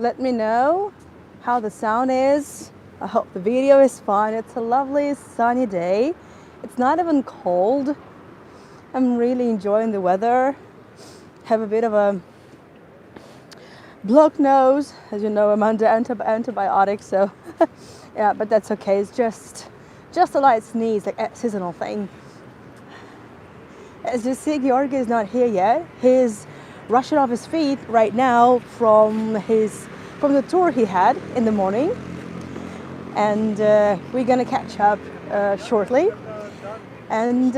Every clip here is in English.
Let me know how the sound is. I hope the video is fine. It's a lovely sunny day. It's not even cold. I'm really enjoying the weather. Have a bit of a blocked nose. As you know, I'm under antibiotics, so yeah, but that's okay. It's just a light sneeze, like a seasonal thing. As you see, Giorgi is not here yet. He's rushing off his feet right now from the tour he had in the morning, and we're gonna catch up shortly. And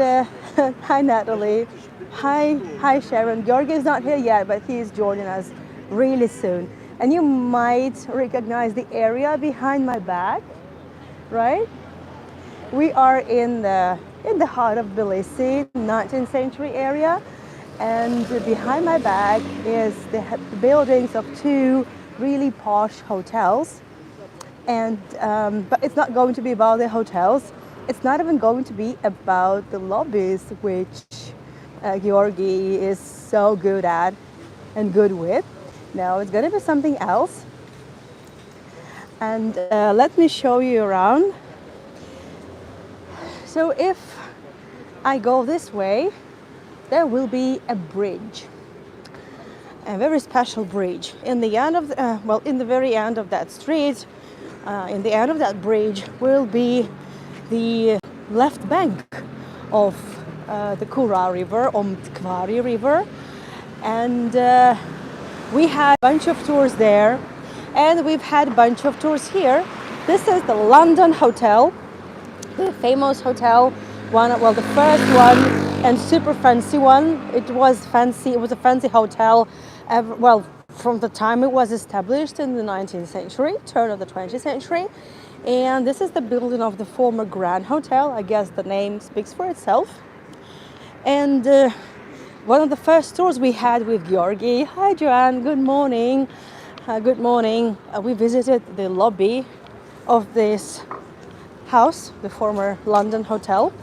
hi Natalie, hi Sharon. Giorgi is not here yet, but he is joining us really soon. And you might recognize the area behind my back, right? We are in the heart of Tbilisi, 19th century area, and behind my back is the buildings of two really posh hotels. And but it's not going to be about the hotels. It's not even going to be about the lobbies, which Giorgi is so good at and good with. No, it's going to be something else. And let me show you around. So if I go this way, there will be a bridge, a very special bridge. In the end of in the very end of that street, in the end of that bridge will be the left bank of the Kura River, or Mtkvari River, and we had a bunch of tours there, and we've had a bunch of tours here. This is the London Hotel, the famous hotel, the first one and super fancy one. It was fancy. It was a fancy hotel, from the time it was established in the 19th century, turn of the 20th century. And this is the building of the former Grand Hotel. I guess the name speaks for itself. And one of the first tours we had with Giorgi. Hi Joanne, good morning. Good morning. We visited the lobby of this house, the former London Hotel.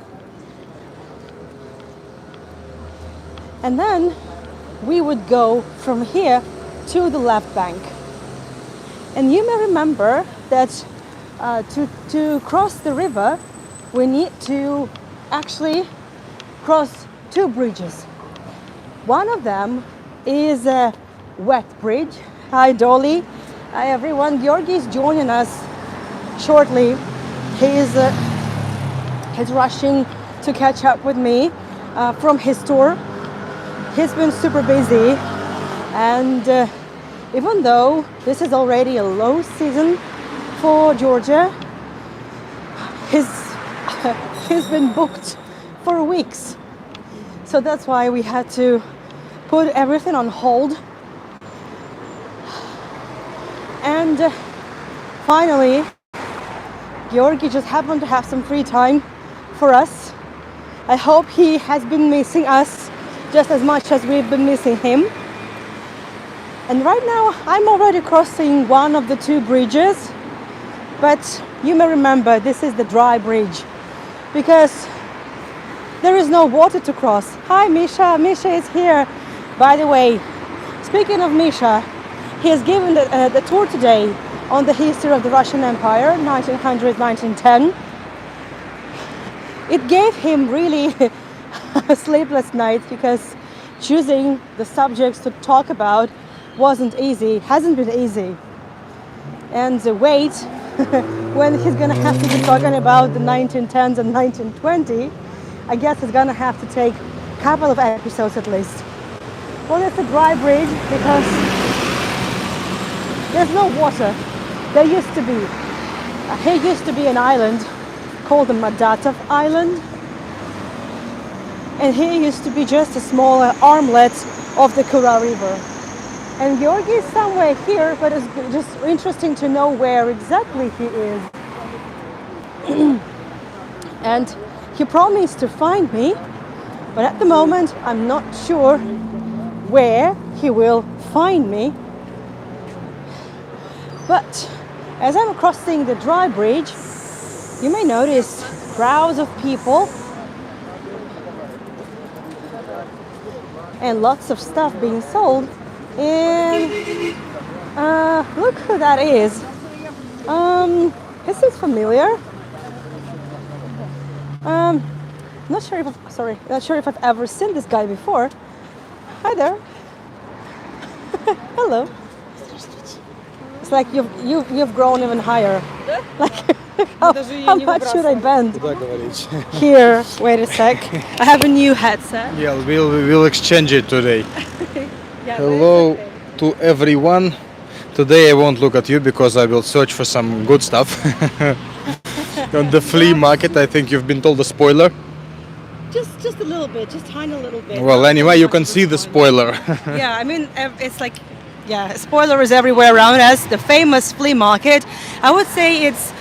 And then we would go from here to the left bank. And you may remember that to cross the river, we need to actually cross two bridges. One of them is a wet bridge. Hi Dolly. Hi everyone. Giorgi is joining us shortly. He's rushing to catch up with me from his tour. He's been super busy, and even though this is already a low season for Georgia, he's been booked for weeks. So that's why we had to put everything on hold. And finally, Giorgi just happened to have some free time for us. I hope he has been missing us just as much as we've been missing him. And right now I'm already crossing one of the two bridges, but you may remember this is the dry bridge because there is no water to cross. Hi Misha, Misha is here. By the way, speaking of Misha, he has given the tour today on the history of the Russian Empire, 1900-1910. It gave him really sleepless nights because choosing the subjects to talk about wasn't easy, hasn't been easy. And wait, when he's gonna have to be talking about the 1910s and 1920, I guess it's gonna have to take a couple of episodes at least. Well, it's a dry bridge because there's no water. There used to be. Here used to be an island called the Madatov Island. And here used to be just a small armlet of the Kura River. And Giorgi is somewhere here, but it's just interesting to know where exactly he is. And he promised to find me, but at the moment I'm not sure where he will find me. But as I'm crossing the dry bridge, you may notice crowds of people and lots of stuff being sold. And Look who that is. He seems familiar. Not sure if not sure if I've ever seen this guy before. Hi there. Hello. It's like you've grown even higher. Like how much should I bend? Here, wait a sec. I have a new headset. Yeah, we'll exchange it today. Yeah, Hello to everyone. Today I won't look at you because I will search for some good stuff. On the flea market, I think you've been told a spoiler. Just a little bit, just tiny little bit. Well, Not anyway, really you much can of a see the spoiler. Yeah, I mean, it's like, yeah, spoilers everywhere around us. The famous flea market. I would say it's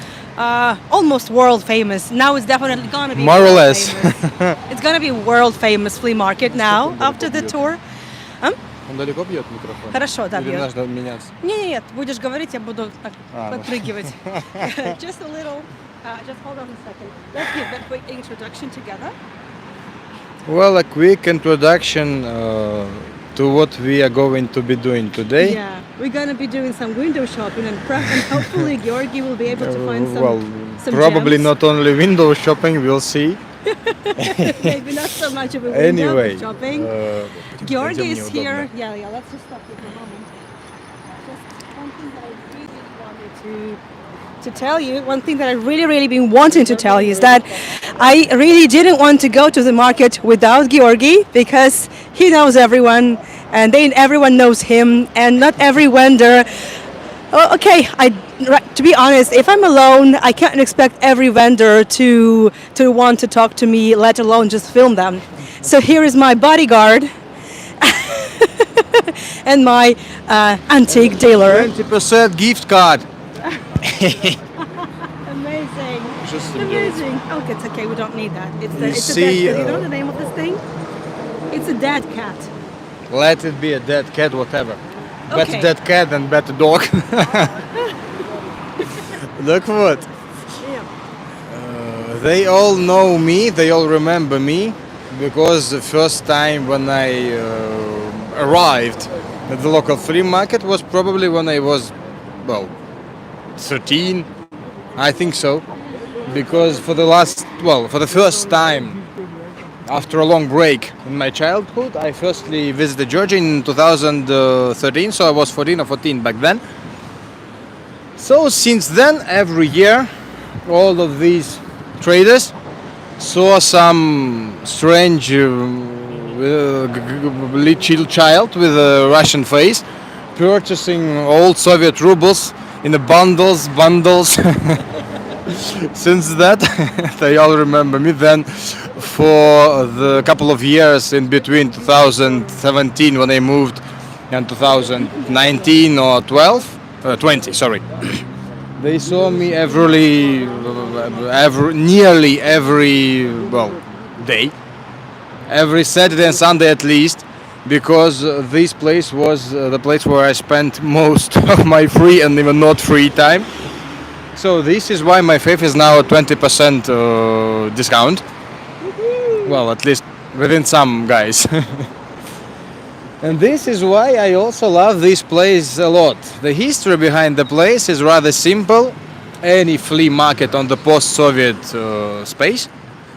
almost world famous. Now it's definitely gonna be More or world less. famous. It's gonna be world famous flea market now after the tour. Он далеко бьет микрофон? Хорошо, да, Или бьет. нужно меняться? Нет, будешь говорить, я буду так А, ну. подпрыгивать. Just a little. Just hold on a second. Let's give that quick introduction together. Well, a quick introduction to what we are going to be doing today. Yeah, we're gonna be doing some window shopping and hopefully Giorgi will be able to find Well, some probably gems. not only window shopping, we'll see. Maybe not so much of a window Anyway, shopping. пойдем Georgi is неудобно. here. Yeah, let's just stop here for a moment. Just one thing that I really wanted to tell you, one thing that I really been wanting to tell you is that I really didn't want to go to the market without Georgi because he knows everyone and everyone knows him and not every vendor. Oh, okay, to be honest, if I'm alone, I can't expect every vendor to want to talk to me, let alone just film them. So here is my bodyguard and my antique dealer. 20% gift card. Amazing. Just Amazing. Oh, it's okay. We don't need that. It's You a see, dead cat. You know the name of this thing? It's a dead cat. Let it be a dead cat, whatever. Okay. Better dead cat than better dog. Look what. Yeah. They all know me, they all remember me, because the first time when I arrived at the local flea market was probably when I was, well, 13, I think so. Because for the first time after a long break in my childhood, I firstly visited Giorgi in 2013, so I was 14 or 14 back then. So since then, every year, all of these traders saw some strange little child with a Russian face purchasing old Soviet rubles in the bundles. Since that, they all remember me. Then, for the couple of years in between 2017 when I moved and 2019 or 20, sorry, they saw me nearly every day, every Saturday and Sunday at least, because this place was the place where I spent most of my free and even not free time. So this is why my faith is now a 20% discount. Well, at least within some guys. And this is why I also love this place a lot. The history behind the place is rather simple. Any flea market on the post-Soviet space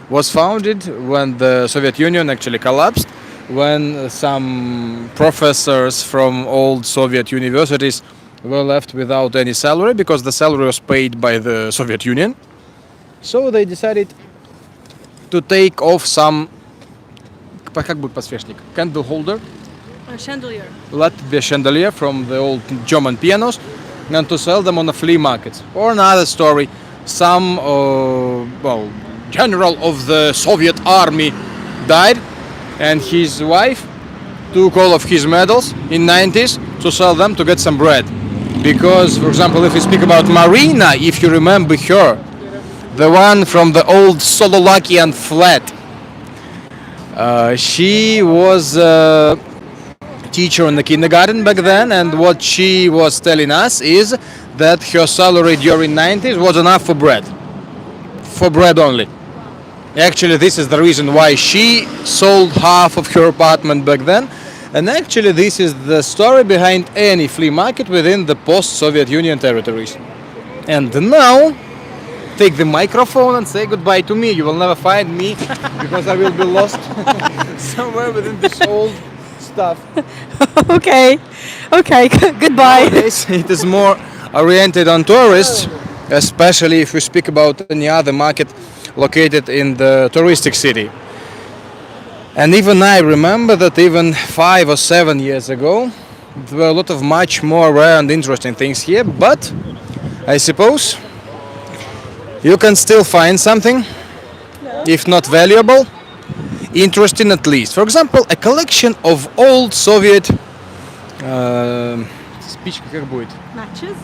was founded when the Soviet Union actually collapsed, when some professors from old Soviet universities were left without any salary because the salary was paid by the Soviet Union. So they decided to take off some, как будет подсвечник, candle holder, A chandelier. let it be a chandelier from the old German pianos, and to sell them on the flea markets. Or another story, some general of the Soviet army died, and his wife took all of his medals in 90s to sell them to get some bread. Because, for example, if we speak about Marina, if you remember her, the one from the old Slovakian flat, she was a teacher in the kindergarten back then, and what she was telling us is that her salary during 90s was enough for bread only. Actually, this is the reason why she sold half of her apartment back then And actually, this is the story behind any flea market within the post-Soviet Union territories. And now, take the microphone and say goodbye to me. You will never find me because I will be lost somewhere within this old stuff. Okay, okay, goodbye. Nowadays, it is more oriented on tourists, especially if we speak about any other market located in the touristic city. And even I remember that even 5 or 7 years ago, there were a lot of much more rare and interesting things here, but I suppose you can still find something, if not valuable, interesting at least. For example, a collection of old Soviet спичка как будет? Matches?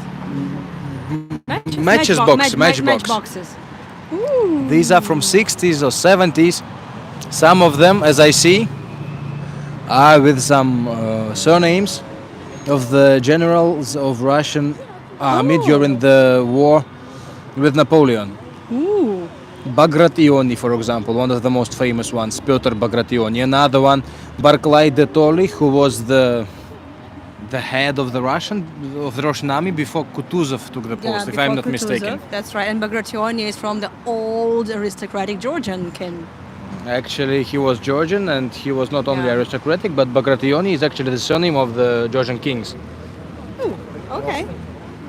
Matchboxes. These are from 60s or 70s. Some of them, as I see, are with some surnames of the generals of Russian army during the war with Napoleon. Ooh. Bagrationi, for example, one of the most famous ones, Pyotr Bagrationi. Another one, Barclay de Tolly, who was the head of the Russian army before Kutuzov took the post, if I'm not mistaken. That's right. And Bagrationi is from the old aristocratic Georgian king. Actually, he was Georgian, and he was not only Yeah. aristocratic, but Bagrationi is actually the surname of the Georgian kings. Ooh, okay.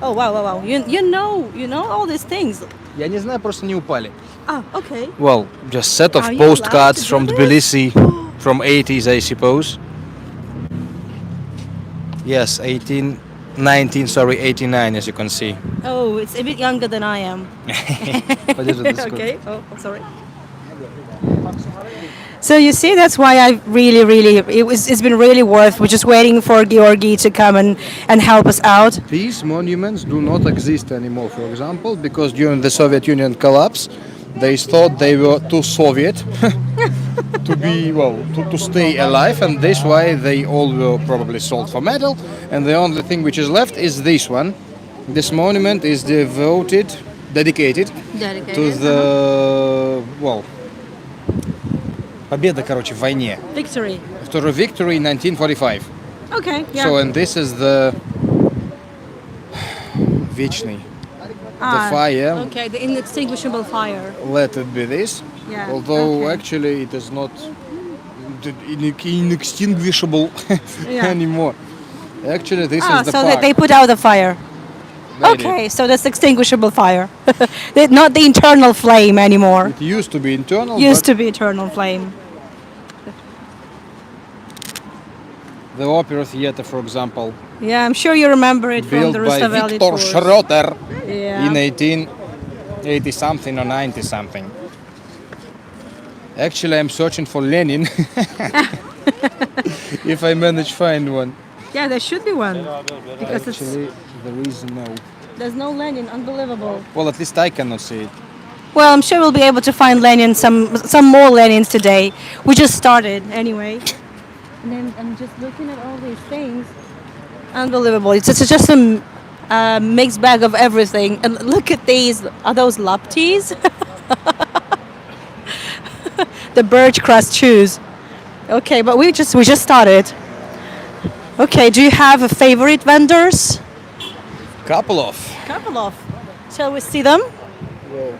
Oh wow. You know all these things. Я не знаю, просто не упали. Ah, okay. Well, just set of Are you allowed postcards to from do Tbilisi from 80s, I suppose. Yes, 89, as you can see. Oh, it's a bit younger than I am. Okay. Oh, sorry. So you see, that's why I really, it's been really worth. We're just waiting for Giorgi to come and help us out. These monuments do not exist anymore, for example, because during the Soviet Union collapse, they thought they were too Soviet to be, to stay alive, and that's why they all were probably sold for metal. And the only thing which is left is this one. This monument is dedicated to the, победа, короче, в войне. Victory. To the victory in 1945. Okay. Yeah. So, and this is the вечный, the fire. Okay, the inextinguishable fire. Let it be this. Yeah. Although okay. actually it is not inextinguishable Yeah. anymore. Actually, this is the so part. they put out the fire. They Okay, so that's extinguishable fire. Not the internal flame anymore. did. It used to be internal. Used but to be eternal flame. the Opera Theater, for example, Yeah, I'm sure you remember it from built the by Rustaveli Victor tours. Schroeter Yeah. in 1880 something or 90 something. Actually, I'm searching for Lenin. If I manage find one. Yeah, there should be one. Because Actually, there is no. there's no Lenin. Unbelievable. Well, at least I cannot see it. Well, I'm sure we'll be able to find Lenin, some more Lenins today. We just started anyway. And then I'm just looking at all these things. Unbelievable. It's just a mixed bag of everything. And look at these. Are those laptis? The birch crust shoes. Okay, but we just started. Okay, do you have favorite vendors? Couple of. Couple of. Shall we see them? Well,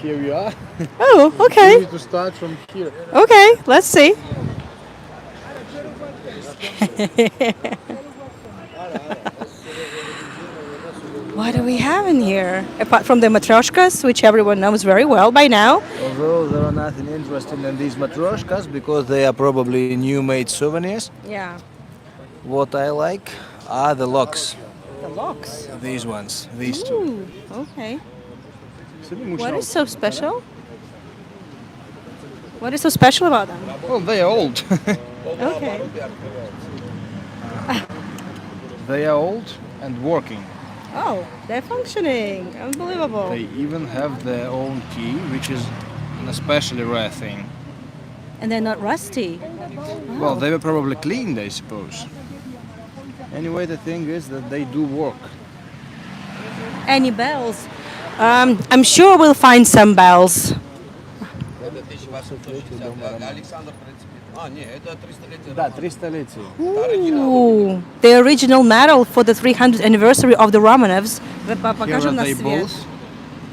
here we are. Oh, okay. We need to start from here. Okay, let's see. What do we have in here? Apart from the matryoshkas, which everyone knows very well by now. Although there are nothing interesting in these matryoshkas because they are probably new-made souvenirs. Yeah. What I like are the locks. The locks. These ones, these two. Ooh, okay. What is so special? What is so special about them? Well, they are old. Okay. They are old and working. Oh, they're functioning. Unbelievable. They even have their own key, which is an especially rare thing. And they're not rusty. Well, they were probably cleaned, I suppose. Anyway, the thing is that they do work. Any bells? I'm sure we'll find some bells. Да, 300-летие. Ooh, the original medal for the 300th anniversary of the Romanovs. Here Покажем are на they свет. both.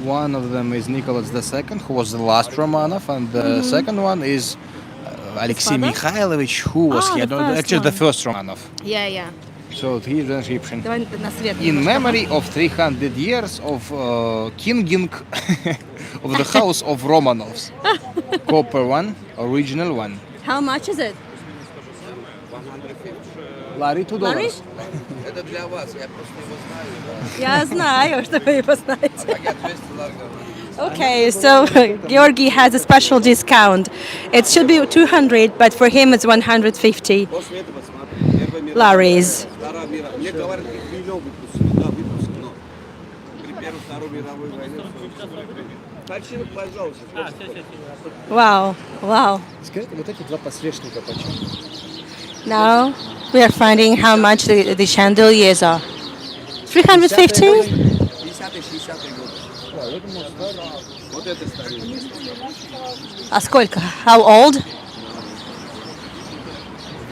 One of them is Nicholas II, who was the last Romanov, and the second one is Alexei father? Mikhailovich, who was Ah, here. the No, first actually, the one. first Romanov. Yeah, yeah. So he is an Egyptian. Давай на свет In немножко. memory of 300 years of kinging of the house of Romanovs. Copper one, original one. How much is it? Larry, $2. Larry? Это для вас, я просто его знаю. Я знаю, что вы его знаете. Okay, so Giorgi has a special discount. It should be 200, but for him it's 150 После этого смотри, Первая мировая, Laris. Вторая мировая. Мне говорят, их миллион выпустили, да, выпущено. При Первой, Второй мировой войне. Хочу, пожалуйста. Wow, wow. Скажите, вот эти два подсвечника почем? Now we are finding how much the chandeliers are. 350? 50-й, 60-й год. Вот это старинное. А сколько? How old?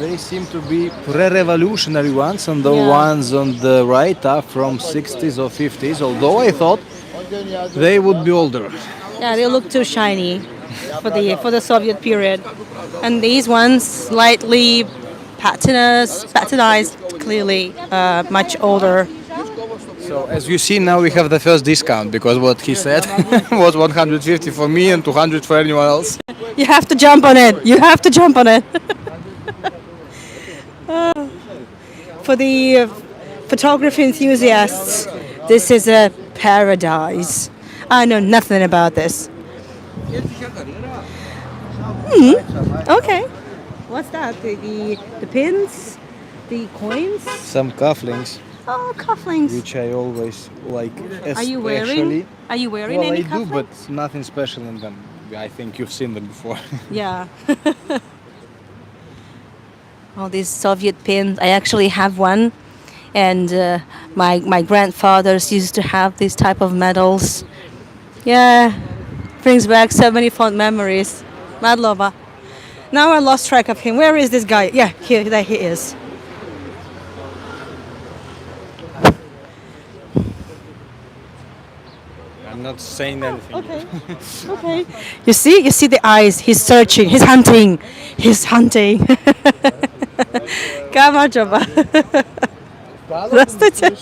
They seem to be pre-revolutionary ones, and the Yeah. ones on the right are from 60s or 50s, although I thought they would be older. Yeah, they look too shiny for the Soviet period. And these ones slightly patinized, clearly much older. So as you see now we have the first discount because what he said was 150 for me and 200 for anyone else. You have to jump on it. You have to jump on it. For the photography enthusiasts, this is a paradise. I know nothing about this. Okay. What's that? The pins? The coins? Some cufflinks Oh, cufflinks. which I always like especially. Are you wearing? Are you wearing Well, any I do, cufflinks? but nothing special in them. I think you've seen them before. Yeah. All these Soviet pins. I actually have one, and my grandfathers used to have these type of medals. Yeah, brings back so many fond memories. Madlova. Now I lost track of him. Where is this guy? Yeah, here, there he is. I'm not saying anything. Okay. Okay. You see the eyes. He's searching. He's hunting. He's hunting. Камаджоба. Здравствуйте.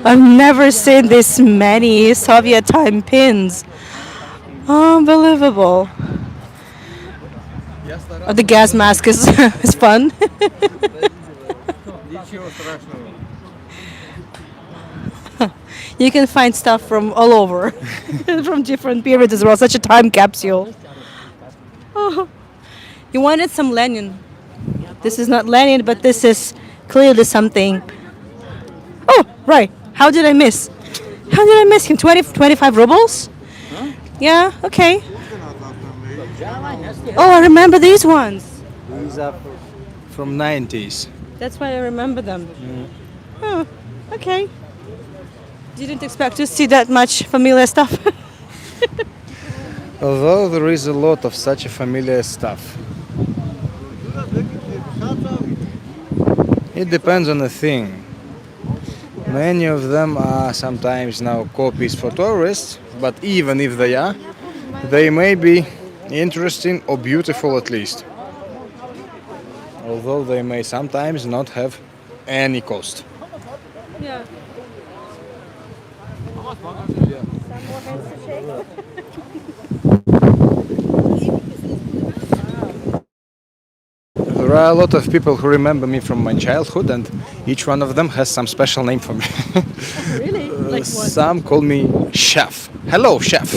I've never seen this many Soviet time pins. Unbelievable. Oh, the gas mask is, is fun. You can find stuff from all over, from different periods as well. Such a time capsule. Oh, you wanted some Lenin. This is not Lenin, but this is clearly something. Oh, right. How did I miss? How did I miss him? 25 rubles? Yeah, okay. Oh, I remember these ones. These are from 90s. That's why I remember them. Oh, okay. Didn't expect to see that much familiar stuff. Although there is a lot of such a familiar stuff. It depends on the thing. Many of them are sometimes now copies for tourists, but even if they are, they may be interesting or beautiful at least. Although they may sometimes not have any cost. Yeah. There are a lot of people who remember me from my childhood, and each one of them has some special name for me. Really? Like what? Some call me chef. Hello, chef.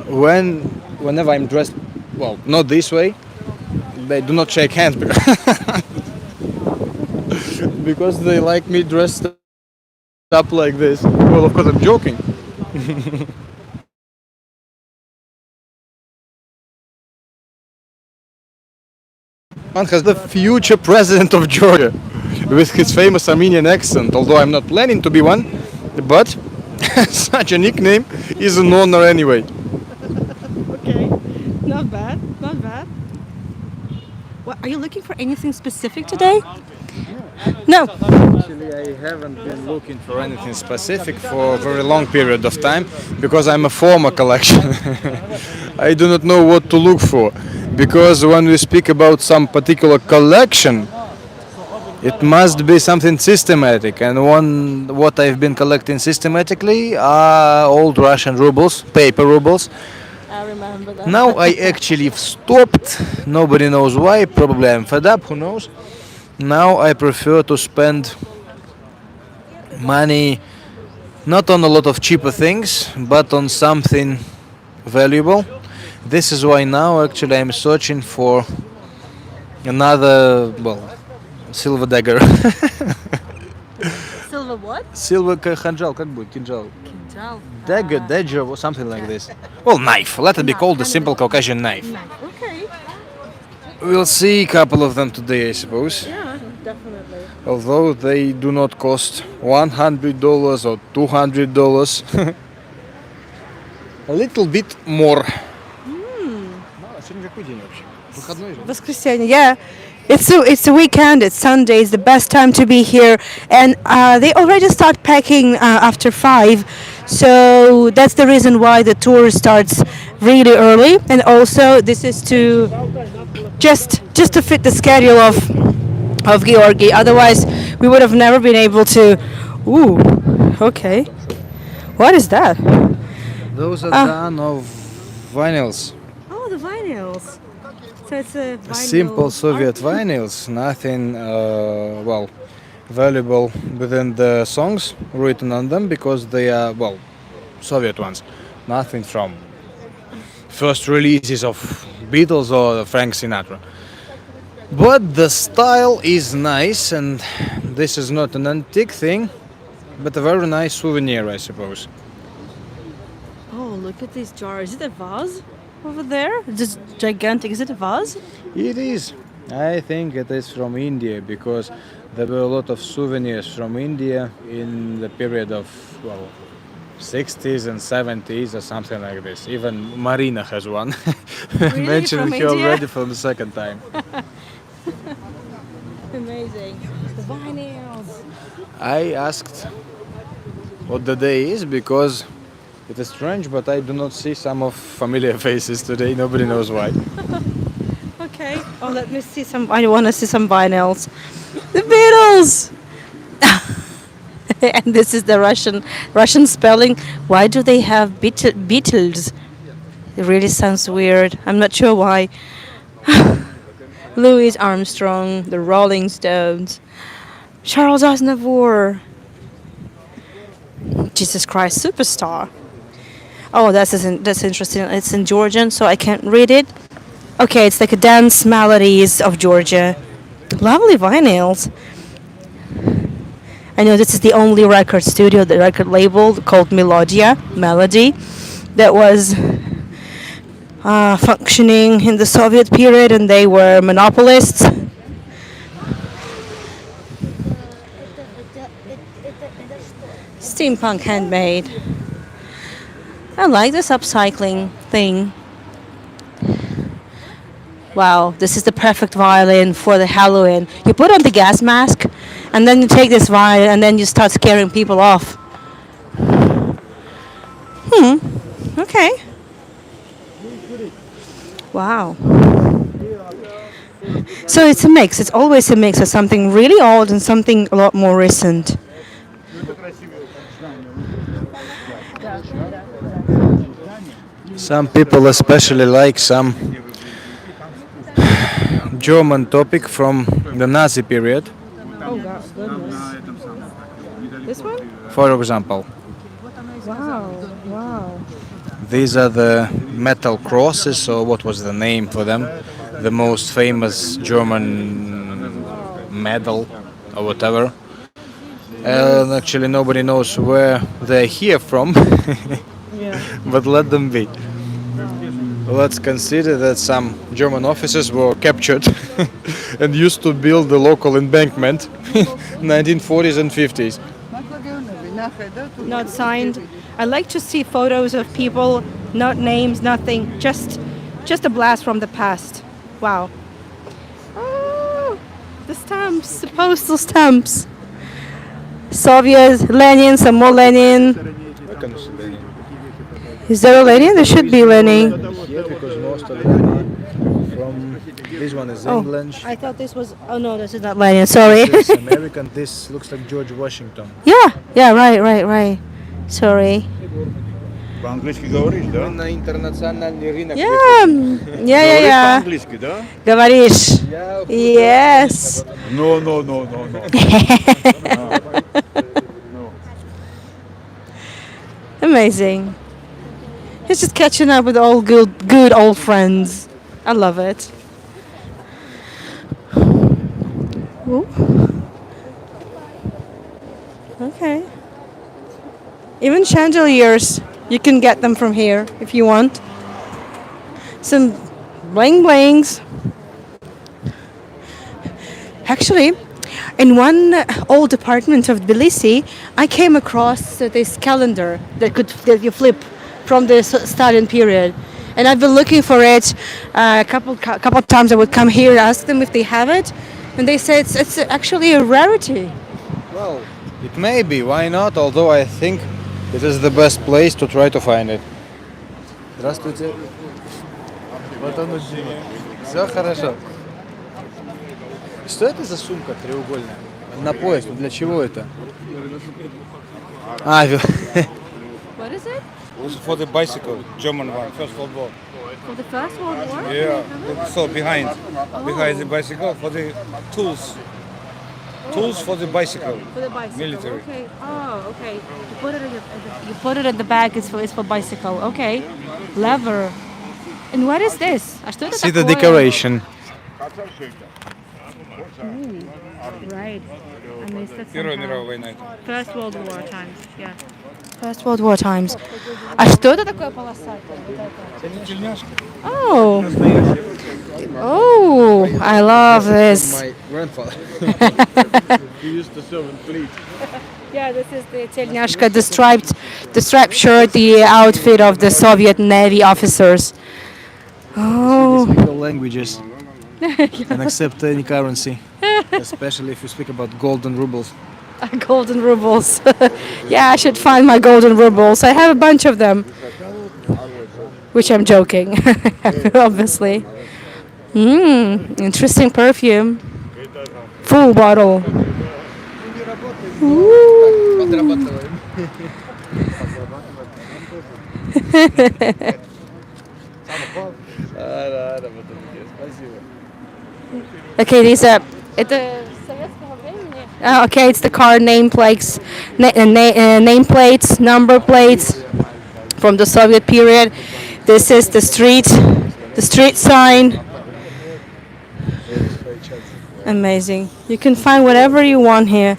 Whenever I'm dressed, well, not this way, they do not shake hands because they like me dressed up like this. Well, of course, I'm joking. One has the future president of Georgia with his famous Armenian accent, although I'm not planning to be one, but Such a nickname is an honor anyway. Okay, not bad, not bad. What, are you looking for anything specific today? No. Actually, I haven't been looking for anything specific for a very long period of time because I'm a former collection. I do not know what to look for because when we speak about some particular collection, it must be something systematic, and what I've been collecting systematically are old Russian rubles, paper rubles. I remember that. Now I actually stopped. Nobody knows why. Probably I'm fed up. Who knows? Now I prefer to spend money not on a lot of cheaper things, but on something valuable. This is why now actually I'm searching for another, well, silver dagger. Silver what? Silver ханжал, как будет? Кинжал. Kinjal. Dagger, dagger, or something like this. Well, knife. Let it be called a simple Caucasian knife. Okay. We'll see a couple of them today, I suppose. Yeah, definitely. Although they do not cost $100 or $200. A little bit more. Сегодня какой день вообще? Выходной же? Воскресенье, yeah. It's a weekend. It's Sunday. It's the best time to be here, and they already start packing after 5, so that's the reason why the tour starts really early. And also, this is to just to fit the schedule of Giorgi. Otherwise, we would have never been able to. Ooh, okay. What is that? Those are done of vinyls. Oh, the vinyls. So it's a vinyl Simple Soviet art. vinyls, nothing well valuable within the songs written on them because they are, well, Soviet ones. Nothing from first releases of Beatles or Frank Sinatra. But the style is nice, and this is not an antique thing, but a very nice souvenir, I suppose. Oh, look at this jar. Is it a vase over there? Just gigantic. Is it a vase? It is. I think it is from India because there were a lot of souvenirs from India in the period of, well, 60s and 70s or something like this. Even Marina has one. Really? Mentioning From her India? already for the second time. Amazing. The vinyls. I asked what the day is because it is strange, but I do not see some of familiar faces today. Nobody knows why. Okay. Oh, let me see some. I want to see some vinyls. The Beatles. And this is the Russian spelling. Why do they have Beatles? It really sounds weird. I'm not sure why. Louis Armstrong, the Rolling Stones, Charles Aznavour. Jesus Christ, superstar. Oh, that's interesting. It's in Georgian, so I can't read it. Okay, it's like a dance melodies of Georgia. Lovely vinyls. I know this is the only record studio, the record label called Melody, that was functioning in the Soviet period, and they were monopolists. Steampunk handmade. I like this upcycling thing. Wow, this is the perfect violin for the Halloween. You put on the gas mask, and then you take this violin, and then you start scaring people off. Okay. Wow. So it's a mix. It's always a mix of something really old and something a lot more recent. Some people especially like some German topic from the Nazi period. Oh goodness. This one? For example, Wow. these are the metal crosses, or what was the name for them? The most famous German medal or whatever. And actually nobody knows where they're here from, Yeah. but let them be. Let's consider that some German officers were captured and used to build the local embankment 1940s and 50s. not signed. I like to see photos of people, not names, nothing, just a blast from the past. Wow. Oh, the stamps, the postal stamps. Soviet, Lenin, some more Lenin. Is there a Lenin? There should be Lenin. Here because most of them from this one is Oh, England. I thought this was. Oh no, this is not Lenin. Sorry. This is American. This looks like George Washington. Yeah, right. Sorry. По-английски говоришь, да? На интернациональный рынок. Yeah, yeah. По-английски, да? Говоришь. Yes. No. Amazing. He's just catching up with all good old friends. I love it. Ooh. Okay. Even chandeliers, you can get them from here if you want. Some bling blings. Actually, in one old apartment of Tbilisi, I came across this calendar that you flip from the Stalin period, and I've been looking for it. A couple of times I would come here, ask them if they have it, and they say it's actually a rarity. Well, it may be. Why not? Although I think it is the best place to try to find it. Здравствуйте. Вот оно, Дима. Все хорошо. Что это за сумка треугольная? На пояс. Ну для чего это? А, What is it? Also for the bicycle, German one, First World War. For the First World War? Yeah, so behind the bicycle for the tools. Tools for the bicycle. For the bicycle. Military. Okay. Oh, okay. You put it in the bag. It's for bicycle. Okay. Lever. And what is this? А что это See the такое? decoration. Right. I missed it Первая somehow. мировая война. First World War times. Yeah. First World War times. А что это такое полосатое? Тельняшка. Oh. Oh, I love this. My grandfather. He used to serve in fleet. Yeah, this is the tельняшка, the striped shirt, the outfit of the Soviet Navy officers. Oh. Speak all languages and accept any currency, especially if you speak about golden rubles. Golden rubles. Yeah, I should find my golden rubles. I have a bunch of them. Which I'm joking, obviously. Interesting perfume. Full bottle. Okay, these are. Это советского времени? Okay, it's the car nameplates, nameplates, number plates from the Soviet period. This is the street sign. Amazing. You can find whatever you want here.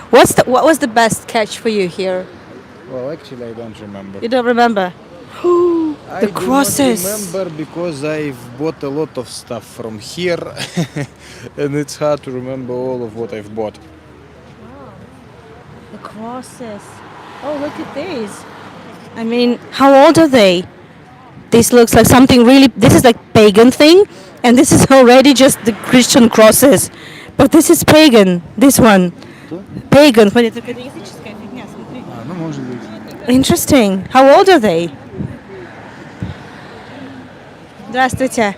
What was the best catch for you here? Well, actually, I don't remember. You don't remember? The crosses. I do not remember because I've bought a lot of stuff from here, and it's hard to remember all of what I've bought. The crosses. Oh, look at these. I mean, how old are they? This looks like something really. This is like pagan thing, and this is already just the Christian crosses. But this is pagan. This one. Pagan. Смотри, это языческая фигня, смотри. Ну, может быть. Interesting. How old are they? Здравствуйте.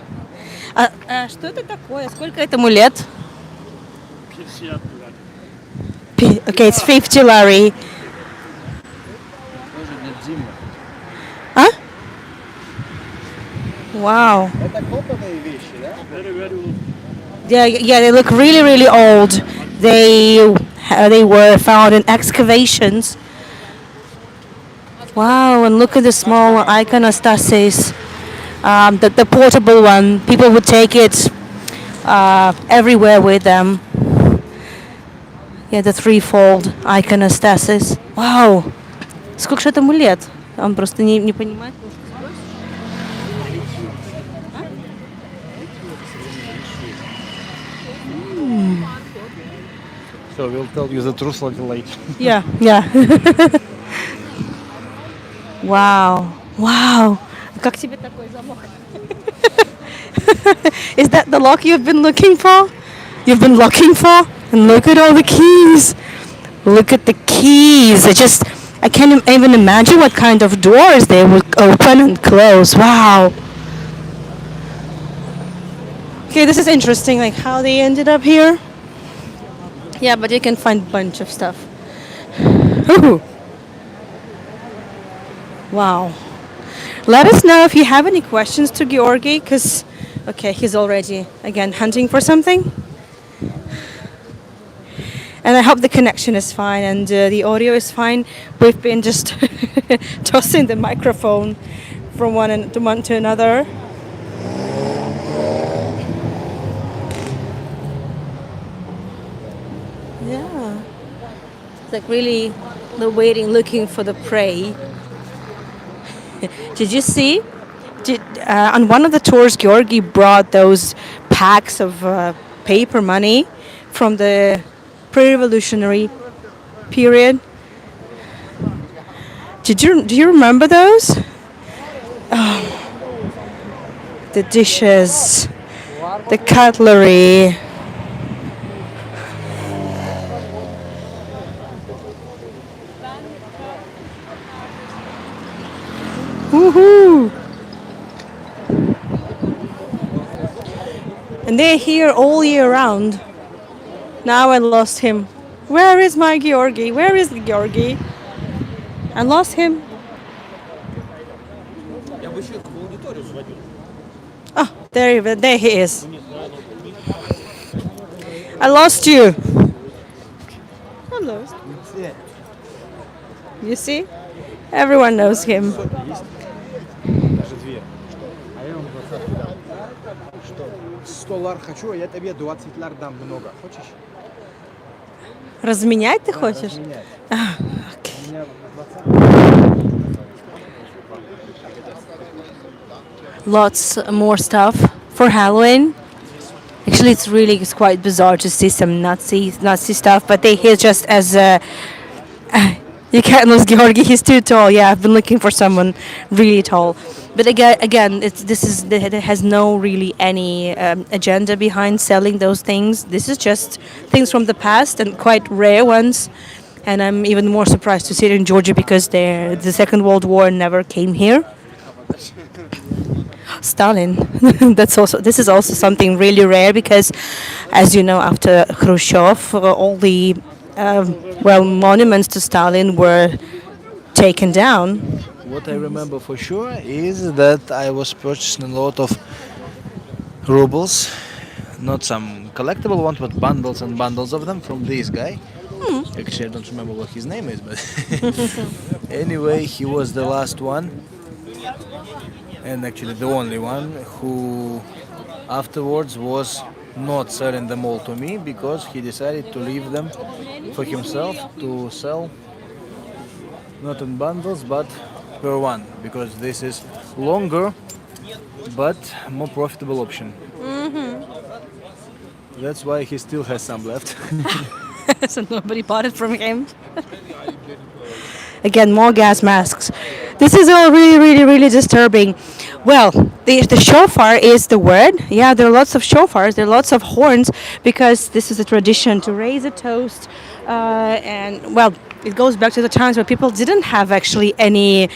Что это такое? Сколько этому лет? 50 Okay, it's 50 lari. Huh? Wow. Это копанные вещи, да? very, very old. Yeah, they look really, really old. They were found in excavations. Wow, and look at the small iconostasis. The portable one. People would take it everywhere with them. Yeah, the threefold iconostasis. Wow. Сколько же этому лет? Он просто не понимает. So we'll tell you the truth a little later. Yeah, yeah. Wow, wow. Как тебе такой замок? Is that the lock you've been looking for? You've been looking for? And look at all the keys. Look at the keys. I can't even imagine what kind of doors they would open and close. Wow. Okay, this is interesting, like how they ended up here. Yeah, but you can find a bunch of stuff. Ooh. Wow. Let us know if you have any questions to Giorgi, because, okay, he's already, again, hunting for something. And I hope the connection is fine and the audio is fine. We've been just tossing the microphone from one to another. Yeah. It's like really the waiting, looking for the prey. Did you see? On one of the tours, Georgi brought those packs of paper money from the pre-revolutionary period. Do you remember those? The dishes, the cutlery. Woohoo! And they're here all year round. Now I lost him. Where is my Georgi? Where is the Georgi? I lost him. Я бы еще в аудиторию сводил. Oh, there he is. I lost you. I'm lost. You see? Everyone knows him. Даже две. А я вам 20 дам. Что? 100 лар хочу, а я тебе 20 лар дам много. Хочешь? Разменять ты хочешь? Разменять. Okay. У меня 20. Lots more stuff for Halloween. Actually, it's quite bizarre to see some Nazi stuff, but he's just as you can't lose Georgi. He's too tall. Yeah, I've been looking for someone really tall. But again, it has no really any agenda behind selling those things. This is just things from the past and quite rare ones. And I'm even more surprised to see it in Georgia because the Second World War never came here. Stalin. This is also something really rare because, as you know, after Khrushchev, all the monuments to Stalin were taken down. What I remember for sure is that I was purchasing a lot of rubles, not some collectible ones, but bundles and bundles of them from this guy. Actually, I don't remember what his name is, but anyway, he was the last one, and actually the only one who afterwards was not selling them all to me because he decided to leave them for himself to sell not in bundles but per one, because this is longer but more profitable option. That's why he still has some left. So nobody bought it from him. Again, more gas masks. This is all really, really, really disturbing. Well, the shofar is the word. Yeah, there are lots of shofars, there are lots of horns, because this is a tradition to raise a toast. And, well, it goes back to the times where people didn't have actually any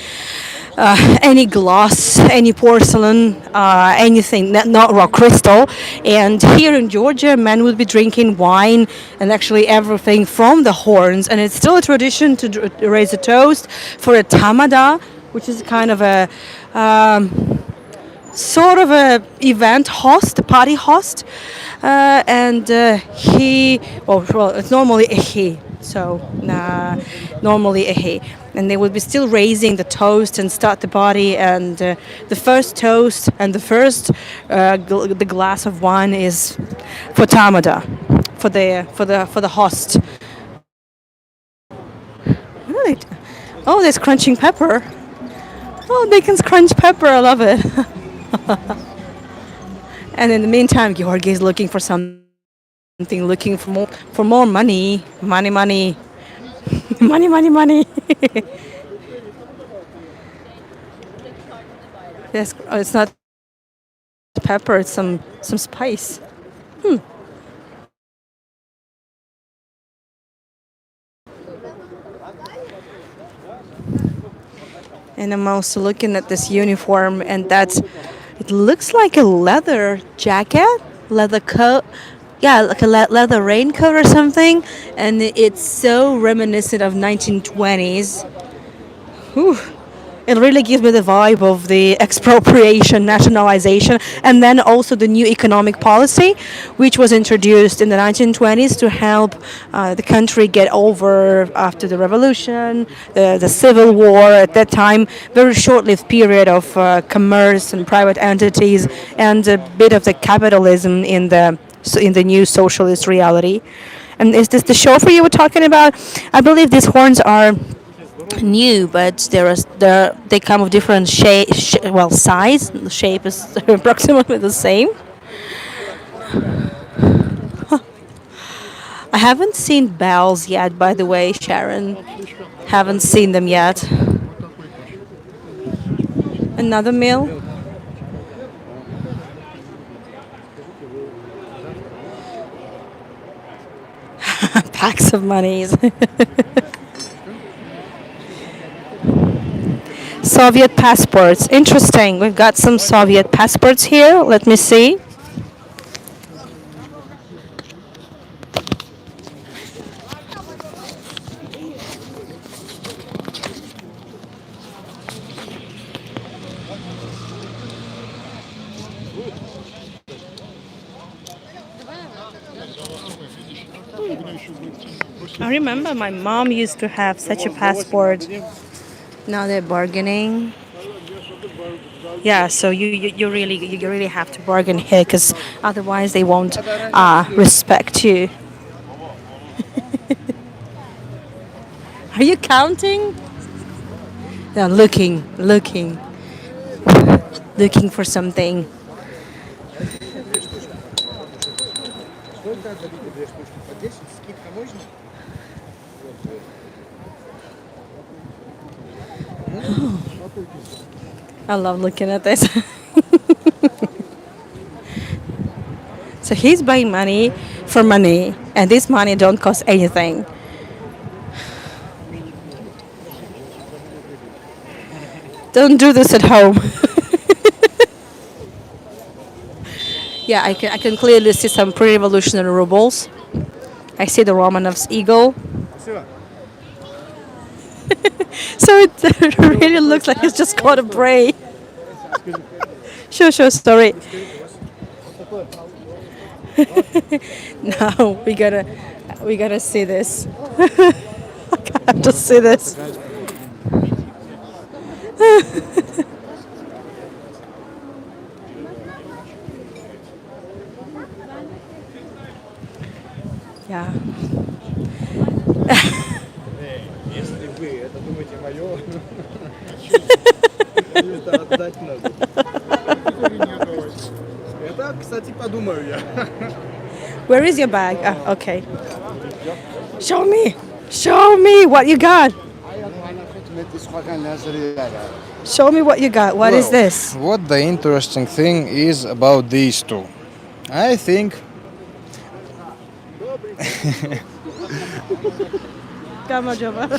glass, any porcelain, anything, not rock crystal. And here in Georgia, men would be drinking wine and actually everything from the horns. And it's still a tradition to raise a toast for a tamada, which is kind of a sort of a event host, a party host. It's normally a he. So normally a he. And they would be still raising the toast and start the party. And the first toast and the first the glass of wine is for tamada, for the host. Really? Oh, there's crunching pepper. Oh, they can crunch pepper. I love it. And in the meantime, Giorgi is looking for something something, looking for more money, money, money, money, money, money. Yes, oh, it's not pepper. It's some spice. And I'm also looking at this uniform, and it looks like a leather jacket, leather coat. Yeah, like a leather raincoat or something. And it's so reminiscent of 1920s. Whew. It really gives me the vibe of the expropriation, nationalization, and then also the new economic policy, which was introduced in the 1920s to help the country get over after the revolution, the civil war at that time, very short-lived period of commerce and private entities, and a bit of the capitalism in the new socialist reality. And is this the chauffeur you were talking about? I believe these horns are new, but they come of different well, size. The shape is approximately the same. I haven't seen bells yet, by the way, Sharon. Haven't seen them yet. Another meal. Packs of monies. Soviet passports. Interesting. We've got some Soviet passports here. Let me see. I remember my mom used to have such a passport. Now they're bargaining. Yeah, so you really have to bargain here because otherwise they won't respect you. Are you counting? They're looking for something. I love looking at this. So he's buying money for money, and this money don't cost anything. Don't do this at home. Yeah, I can clearly see some pre-revolutionary rubles. I see the Romanov's eagle. So it really looks like it's just caught a prey. Sure, sorry. No, we gotta see this. I have to see this. Yeah. Если вы это думаете мое, это отдать надо. Это, кстати, подумаю я. Where is your bag? Ah, okay. Show me what you got. Show me what you got. What is this? What the interesting thing is about these two? I think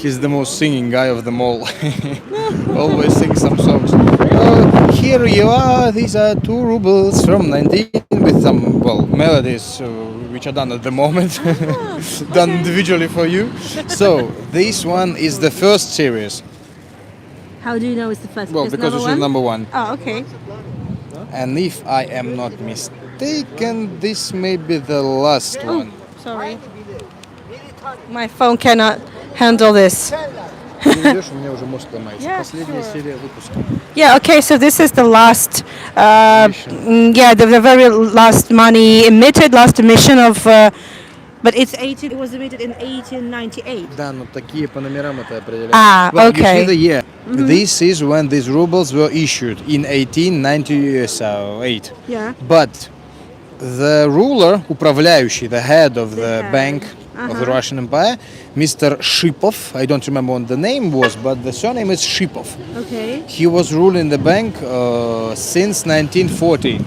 he's the most singing guy of them all. Always sings some songs. Here you are. These are 2 rubles from 19 with some melodies which are done at the moment, done individually for you. So this one is the first series. How do you know it's the first? Well, because this is number 1. Oh, okay. And if I am not mistaken, this may be the last one. Sorry. My phone cannot handle this. Последняя серия выпуска. Yeah, okay, so this is the last, the very last money emitted, last emission of, but it was emitted in 1898. Да, но такие по номерам это определяют. Ah, You see okay. the year. This is when these rubles were issued in 1898. Yeah. But the ruler, управляющий, the head of the head. bank of the Russian Empire, Mr. Shipov. I don't remember what the name was, but the surname is Shipov. Okay. He was ruling the bank since 1940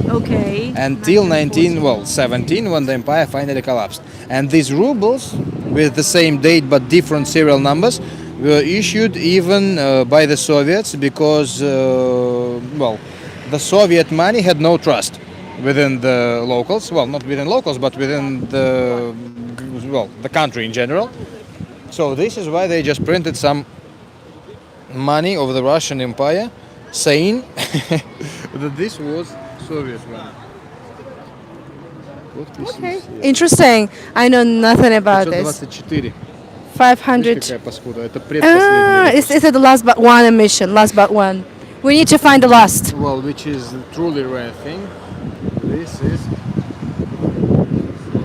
Okay. until 1917 when the empire finally collapsed. And these rubles, with the same date but different serial numbers, were issued even by the Soviets because, the Soviet money had no trust within the locals. Well, not within locals, but within the country in general. So this is why they just printed some money of the Russian Empire, saying that this was Soviet money. Вот this Okay. is, Interesting. I know nothing about this. 524. 500. Видишь, какая паскуда? Это предпоследний. Is it the last but one emission? Last but one. We need to find the last. Well, which is truly rare thing. This is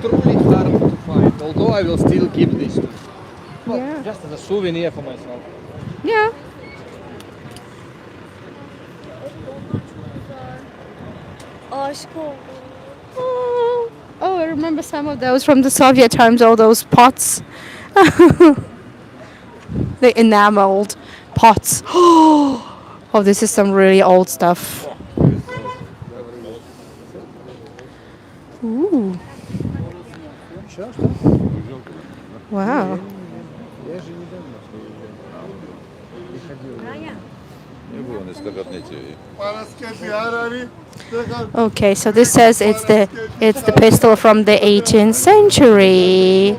truly hard to find. Although I will still keep this. Well, Yeah. just as a souvenir for myself. Yeah. Oh, I remember some of those from the Soviet times, all those pots. The enameled pots. Oh, this is some really old stuff. Ooh. Wow. Okay, so this says it's the pistol from the 18th century.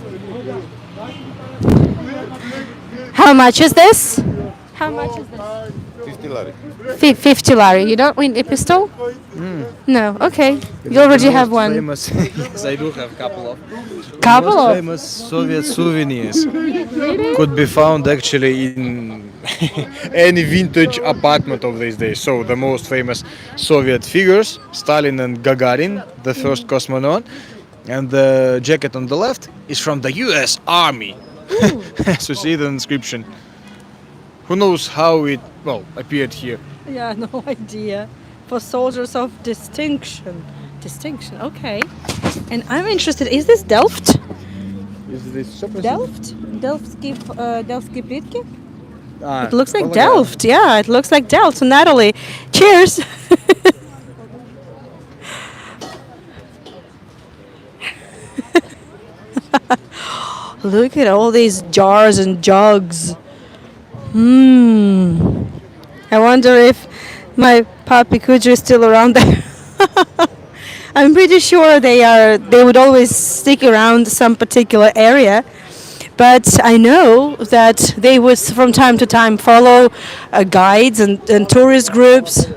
How much is this? How much is this? 50 lari. 50 lari. You don't win a pistol? No. Okay. You already have one. Famous, yes, I do have a couple of. Couple Most of. famous Soviet souvenirs could be found actually in any vintage apartment of these days. So the most famous Soviet figures, Stalin and Gagarin, the first cosmonaut, and the jacket on the left is from the U.S. Army. So see the inscription. Who knows how it appeared here? Yeah, no idea. For soldiers of distinction. Distinction. Okay. And I'm interested. Is this Delft? Is this Delft? Delftski plitki? Ah, It looks like Delft. Yeah, it looks like Delft. So Natalie, cheers. Look at all these jars and jugs. I wonder if my puppy Kudra is still around there. I'm pretty sure they are. They would always stick around some particular area. But I know that they would from time to time follow guides and tourist groups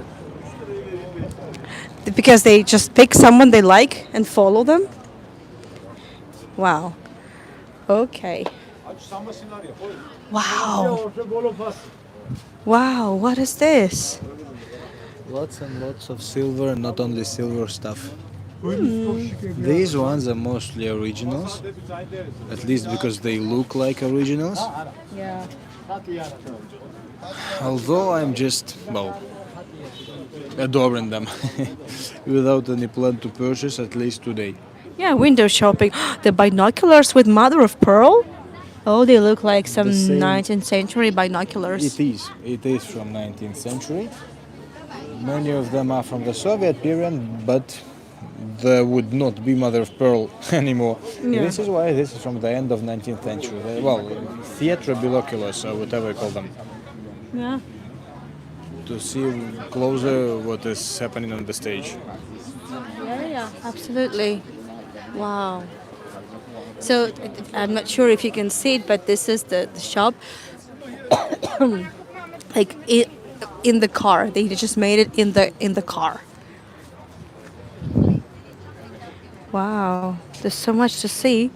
because they just pick someone they like and follow them. Wow. Okay. Wow. Wow, what is this? Lots and lots of silver, and not only silver stuff. These ones are mostly originals, at least because they look like originals. Yeah. Although I'm just, adoring them without any plan to purchase, at least today. Yeah, window shopping. The binoculars with mother of pearl? Oh, they look like some The same- 19th century binoculars. It is from 19th century. Many of them are from the Soviet period, but there would not be mother of pearl anymore. Yeah. This is why this is from the end of 19th century. Well, theatre binoculars or whatever you call them. Yeah. To see closer what is happening on the stage. Yeah, absolutely. Wow. So I'm not sure if you can see it, but this is the shop. Like in the car, they just made it in the car. Wow, there's so much to see.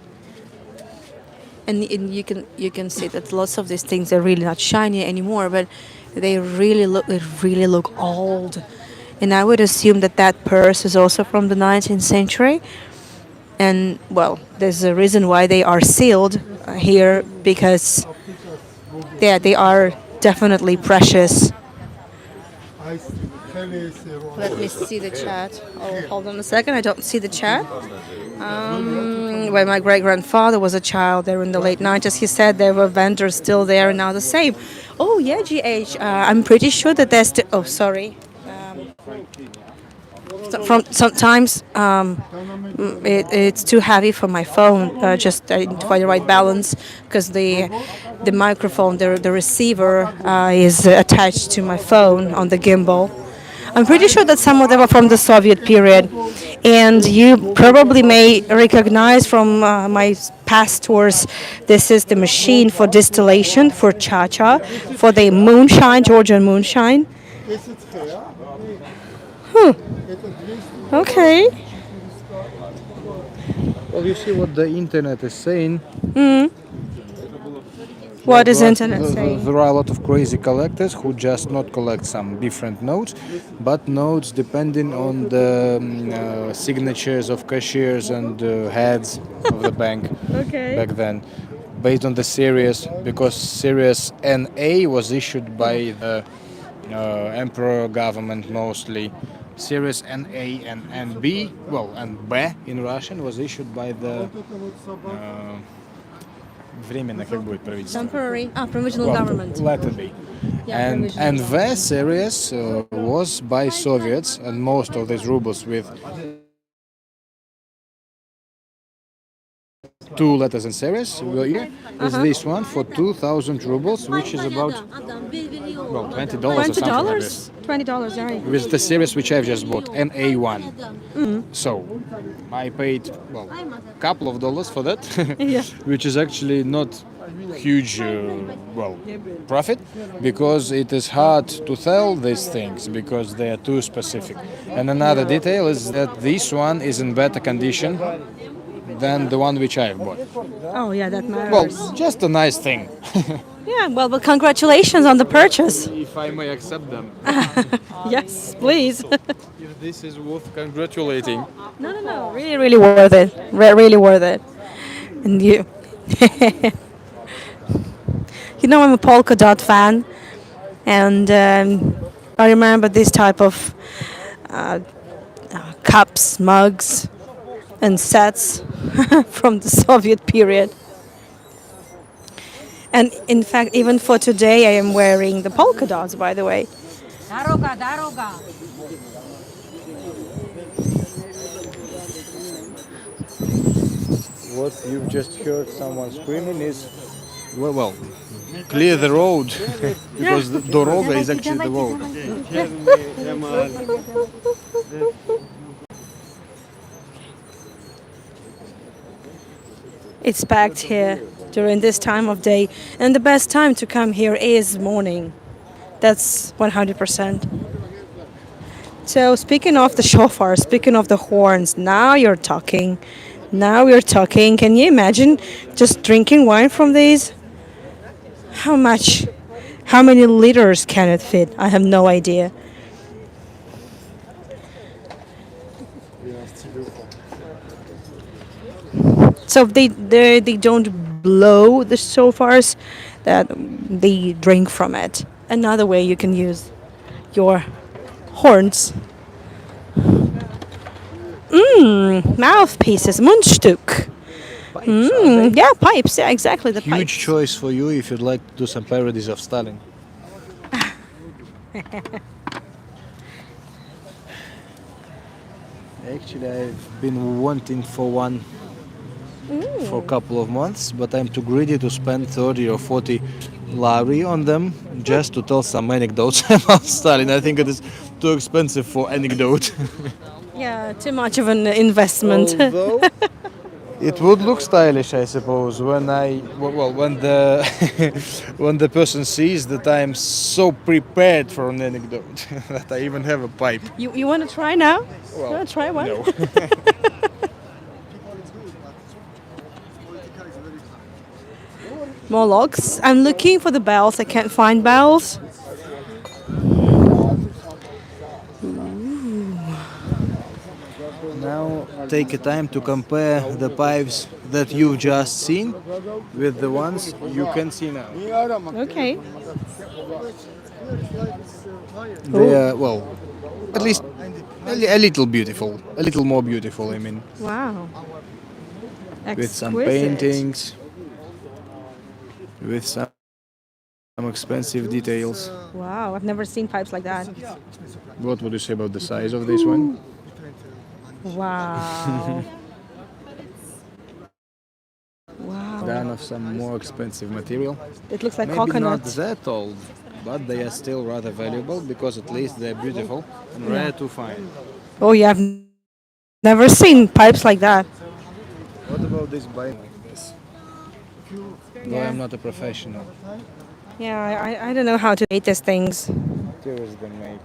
And you can see that lots of these things are really not shiny anymore, but they really look old. And I would assume that that purse is also from the 19th century. And well, there's a reason why they are sealed here because they are definitely precious. Let me see the chat. Oh, hold on a second. I don't see the chat. When my great grandfather was a child there in the late 90s, he said there were vendors still there and now the same. Oh, yeah, GH. I'm pretty sure that there's still. Oh, sorry. From sometimes it's too heavy for my phone. Just I need to find the right balance because the microphone, the receiver is attached to my phone on the gimbal. I'm pretty sure that some of them are from the Soviet period, and you probably may recognize from my past tours. This is the machine for distillation for cha-cha, for the moonshine, Georgian moonshine. Okay. Well, you see what the internet is saying. What is There are- internet saying? There are a lot of crazy collectors who just not collect some different notes, but notes depending on the signatures of cashiers and heads of the bank Okay. back then, based on the series, because series NA was issued by the emperor government mostly. Series NA and NB, well, and B in Russian was issued by the временно, как будет правительство? Temporary. Provisional Well, government. letter B. Yeah, And provisional V series was by Soviets, and most of these rubles with two letters in series were here. Is this one for 2,000 rubles, which is about well $20 or something like this. $20, right? With the series which I've just bought, NA1. So I paid well couple of dollars for that, Yeah. which is actually not huge profit because it is hard to tell these things because they are too specific. And another detail is that this one is in better condition than the one which I've bought. Oh, yeah, that matters. Well, just a nice thing. Yeah, well, congratulations on the purchase. If I may accept them. Yes, please. If this is worth congratulating. No. Really, really worth it. Really worth it. And you. You know, I'm a polka dot fan. And I remember this type of cups, mugs, and sets from the Soviet period. And in fact, even for today, I am wearing the polka dots, by the way. What you've just heard someone screaming is, well, clear the road because the doroga is actually the road. It's packed here during this time of day, and the best time to come here is morning. That's 100%. So speaking of the shofar, speaking of the horns, now you're talking. Now we're talking. Can you imagine just drinking wine from these? How much? How many liters can it fit? I have no idea. So they don't blow the shofars, that they drink from it. Another way you can use your horns. Mouthpieces, Mundstück. Yeah, pipes. Yeah, exactly, the Huge pipes. choice for you if you'd like to do some parodies of Stalin. Actually, I've been wanting for one for a couple of months, but I'm too greedy to spend 30 or 40 lari on them just to tell some anecdotes about Stalin. I think it is too expensive for anecdote. Yeah, too much of an investment. Although it would look stylish, I suppose, when when the when the person sees that I'm so prepared for an anecdote that I even have a pipe. You want to try now? Well, You want to try one? no. More logs. I'm looking for the bells. I can't find bells. Now now take a time to compare the pipes that you've just seen with the ones you can see now. Okay. They are, well, at least a little beautiful, a little more beautiful, I mean, Wow. with some Exquisite. paintings, with some expensive details. Wow, I've never seen pipes like that. What would you say about the size of this one? Wow. Wow. Done of some more expensive material. It looks like Maybe coconut. not that old, but they are still rather valuable because at least they're beautiful and rare to find. Oh yeah, I've never seen pipes like that. What about this bike like this? Though Yeah. I'm not a professional. Yeah, I don't know how to make these things. Tourists they make.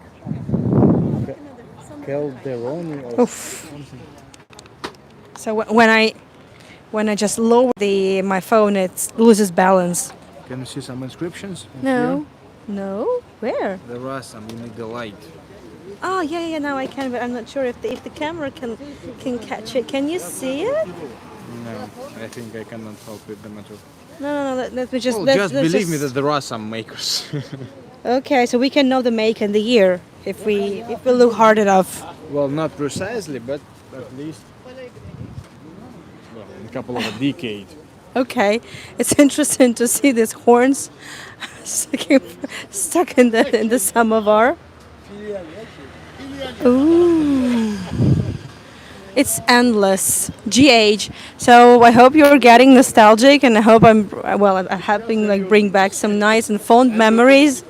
Calderoni or Oof. So when I just lower my phone, it loses balance. Can you see some inscriptions? No. No? Where? There are some, you need the light. Oh yeah, now I can, but I'm not sure if the camera can catch it. Can you see it? No, I think I cannot help with them at all. No. Let me just. Well, let's- just let's believe me just- that there are some makers. Okay, so we can know the make and the year if we look hard enough. Well, not precisely, but at least a couple of a decade. Okay, it's interesting to see these horns stuck in the samovar. Ooh, it's endless. GH. So I hope you're getting nostalgic, and I hope I'm helping like bring back some nice and fond memories.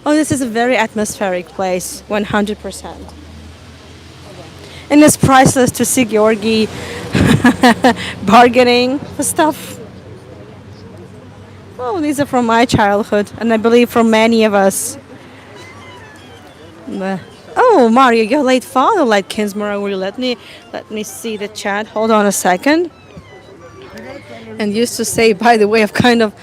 Oh, this is a very atmospheric place, 100%. And it's priceless to see Giorgi bargaining for stuff. Oh, these are from my childhood, and I believe from many of us. Oh, Mario, your late father liked Kinsmore. Will you let me see the chat? Hold on a second. And used to say, by the way, of kind of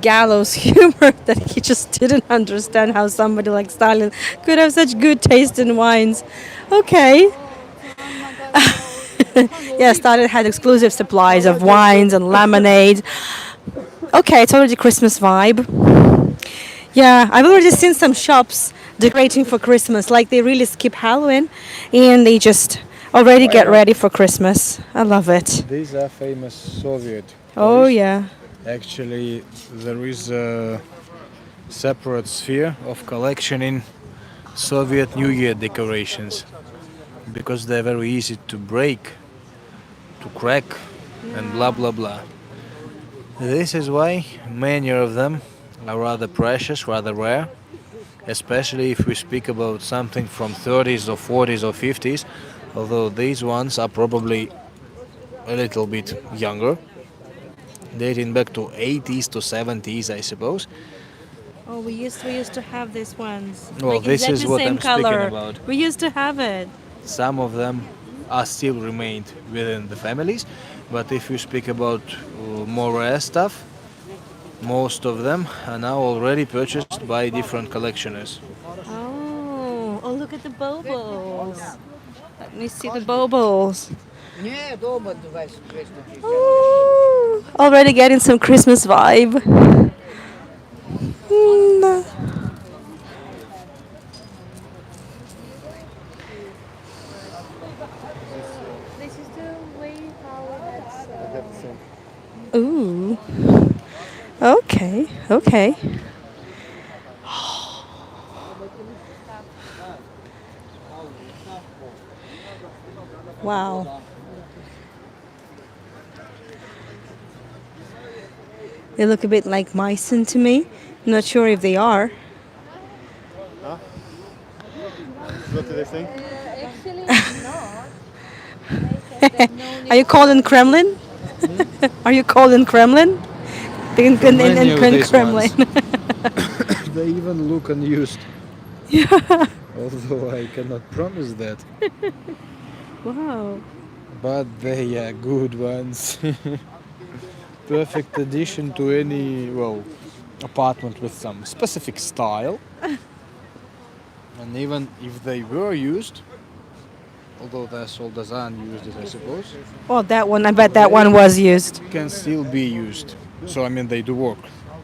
gallows humor that he just didn't understand how somebody like Stalin could have such good taste in wines. Okay. Yeah, Stalin had exclusive supplies of wines and lemonade. Okay, it's already Christmas vibe. Yeah, I've already seen some shops decorating for Christmas. Like they really skip Halloween and they just already get ready for Christmas. I love it. These are famous Soviet. Oh, toys. yeah. Actually, there is a separate sphere of collection in Soviet New Year decorations because they're very easy to break, to crack, and blah blah blah. This is why many of them are rather precious, rather rare, especially if we speak about something from 30s or 40s or 50s, although these ones are probably a little bit younger, dating back to 80s to 70s, I suppose. Oh, we used to have these ones. Well, like this exactly is what same I'm speaking color. about. We used to have it. Some of them are still remained within the families, but if you speak about more rare stuff, most of them are now already purchased by different collectioners. Oh, look at the bobos. Let me see the bobos. Oh, already getting some Christmas vibe. Mm. This is the way how that's. Ooh. Okay, okay. Wow. They look a bit like Meissen to me. I'm not sure if they are. What do they think? Actually, not. Are you calling Kremlin? Are you calling Kremlin? In Many of these Kremlin. ones, they even look unused. Yeah. Although I cannot promise that. Wow. But they are good ones. Perfect addition to any, well, apartment with some specific style. And even if they were used, although they're sold as unused, I suppose, Well, that one, I bet that one was used. can still be used. So I mean, they do work.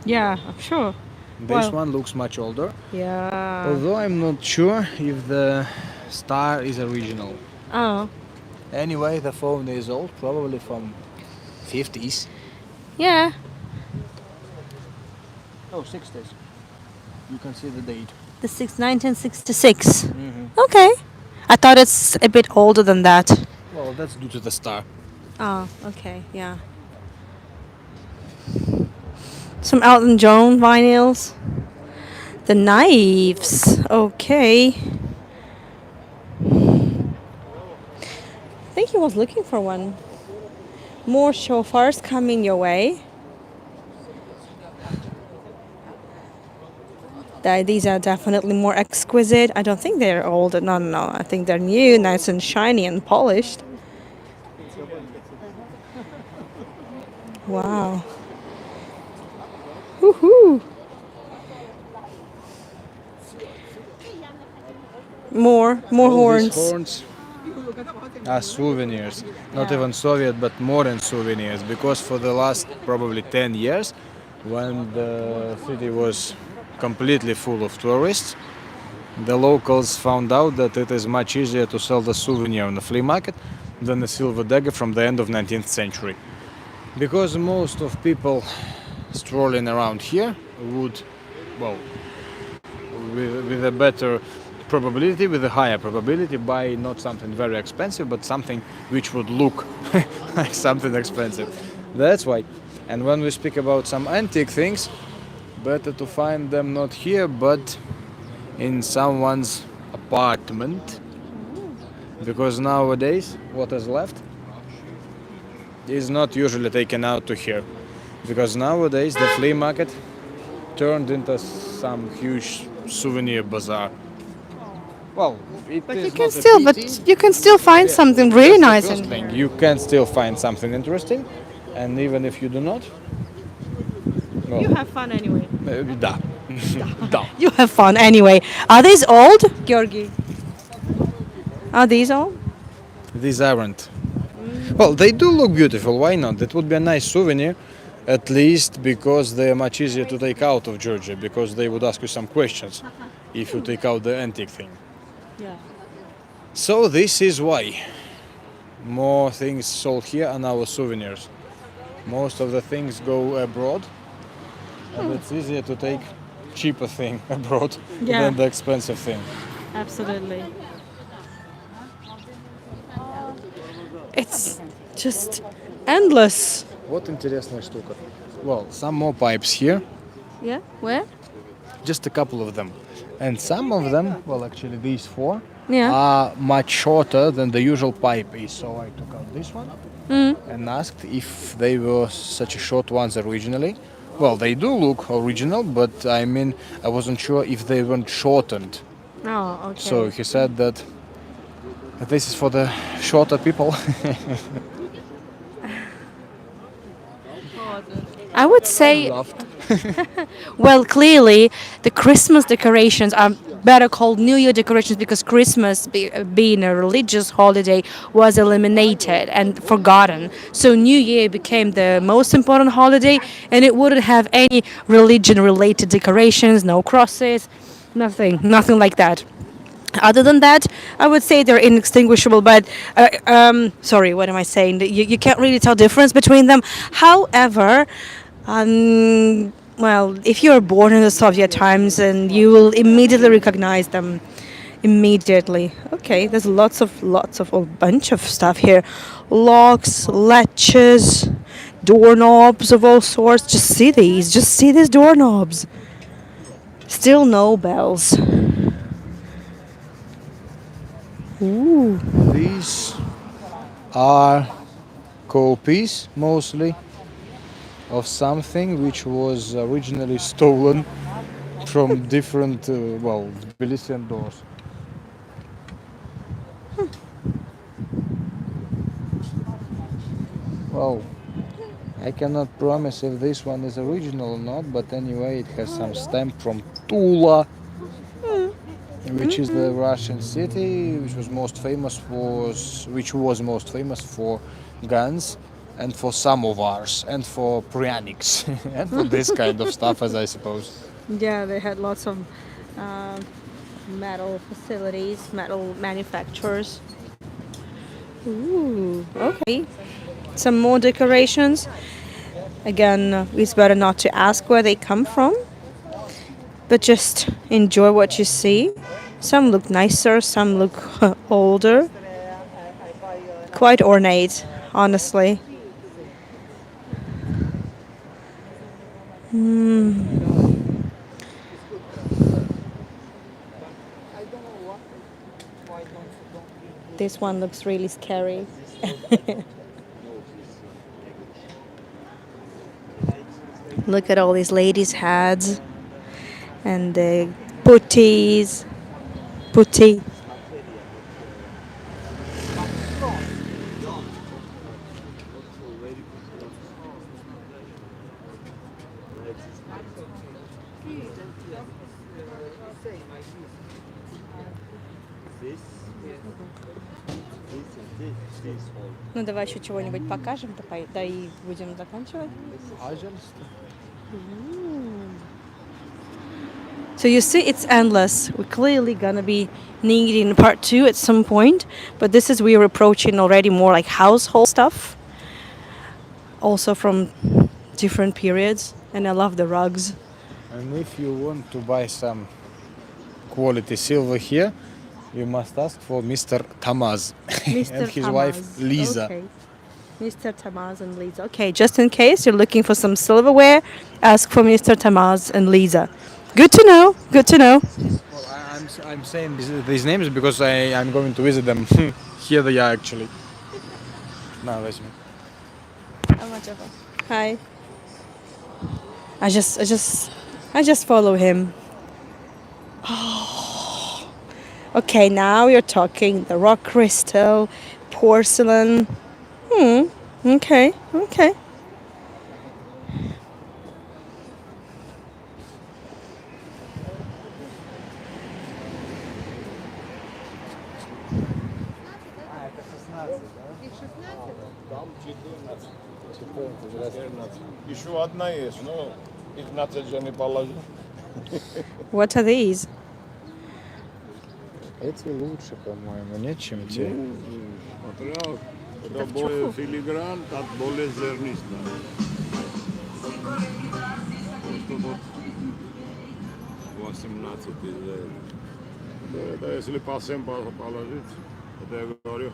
Yeah, I'm sure. This Well, one looks much older, yeah. although I'm not sure if the star is original. Oh, Anyway, the phone is old, probably from 50s. yeah. Oh, 60s. You can see the date. The 1966. Okay. I thought it's a bit older than that. Well, that's due to the star. Oh, okay, yeah. Some Elton John vinyls. The knives. Okay. I think he was looking for one. More shofars coming your way. These are definitely more exquisite. I don't think they're old. No, no, no. I think they're new, nice and shiny and polished. Wow. Woohoo. More All these horns. horns are souvenirs. Not even Soviet, but modern souvenirs. Because for the last probably 10 years, when the city was completely full of tourists, the locals found out that it is much easier to sell the souvenir on the flea market than a silver dagger from the end of 19th century. Because most of people strolling around here would, well, with a better probability, with a higher probability, buy not something very expensive, but something which would look like something expensive. That's why. And when we speak about some antique things, better to find them not here, but in someone's apartment. Because nowadays, what is left is not usually taken out to here. Because nowadays, the flea market turned into some huge souvenir bazaar. Well, But you can still find something really nice in here. You can still find something interesting, and even if you do not, well, You have fun anyway. da. Da. You have fun anyway. Are these old, Giorgi? Are these old? These aren't. Well, they do look beautiful. Why not? That would be a nice souvenir, at least because they are much easier to take out of Georgia, because they would ask you some questions if you take out the antique thing. Yeah. So this is why more things sold here are now souvenirs. Most of the things go abroad, and it's easier to take cheaper thing abroad Yeah. than the expensive thing. Absolutely. It's just endless. Вот интересная штука. Well, some more pipes here, Yeah? Where? just a couple of them. And some of them, well actually these four, Yeah. are much shorter than the usual pipe is. So I took out this one and asked if they were such a short ones originally. Well, they do look original, but I mean, I wasn't sure if they weren't shortened. Oh, okay. So he said that this is for the shorter people. I would say, Laughed. well, clearly the Christmas decorations are better called New Year decorations because Christmas, being a religious holiday, was eliminated and forgotten. So New Year became the most important holiday, and it wouldn't have any religion-related decorations, no crosses, nothing like that. Other than that, I would say they're inextinguishable. But sorry, what am I saying? You can't really tell difference between them. However, well, if you were born in the Soviet times, and you will immediately recognize them. Immediately. Okay, there's lots of a bunch of stuff here. Locks, latches, doorknobs of all sorts. Just see these. Just see these doorknobs. Still no bells. Ooh. These are copies mostly of something which was originally stolen from different, Tbilisian doors. Well, I cannot promise if this one is original or not, but anyway, it has some stamp from Tula. which is the Russian city, which was most famous for guns and for samovars and for pryanniks and for this kind of stuff, as I suppose. Yeah, they had lots of uh, metal facilities, metal manufacturers. Ooh, okay. Some more decorations. Again, it's better not to ask where they come from, but just enjoy what you see. Some look nicer, some look older. Quite ornate, honestly. This one looks really scary. Look at all these ladies' hats and the putties. Putty. Ну давай еще чего-нибудь покажем, да и будем заканчивать. So you see, it's endless. We're clearly gonna be needing part 2 at some point, but this is we are approaching already more like household stuff, also from different periods, and I love the rugs. And if you want to buy some quality silver here, you must ask for Mr. Tamaz Mr. and his wife Tamaz. Lisa. Okay. Mr. Tamaz and Lisa. Okay, just in case you're looking for some silverware, ask for Mr. Tamaz and Lisa. Good to know. Good to know. Well, I'm saying these names because I'm going to visit them. Here they are actually. Now let's me. Hi. I just follow him. Oh. Okay, now you're talking the rock crystal, porcelain. Okay, okay. Еще одна есть, но 15 же не положу. What are these? Эти лучше, по-моему, нет, чем те. Материал, это более филигран, так более зернисто. Просто вот 18 это если по всем положить, это я говорю,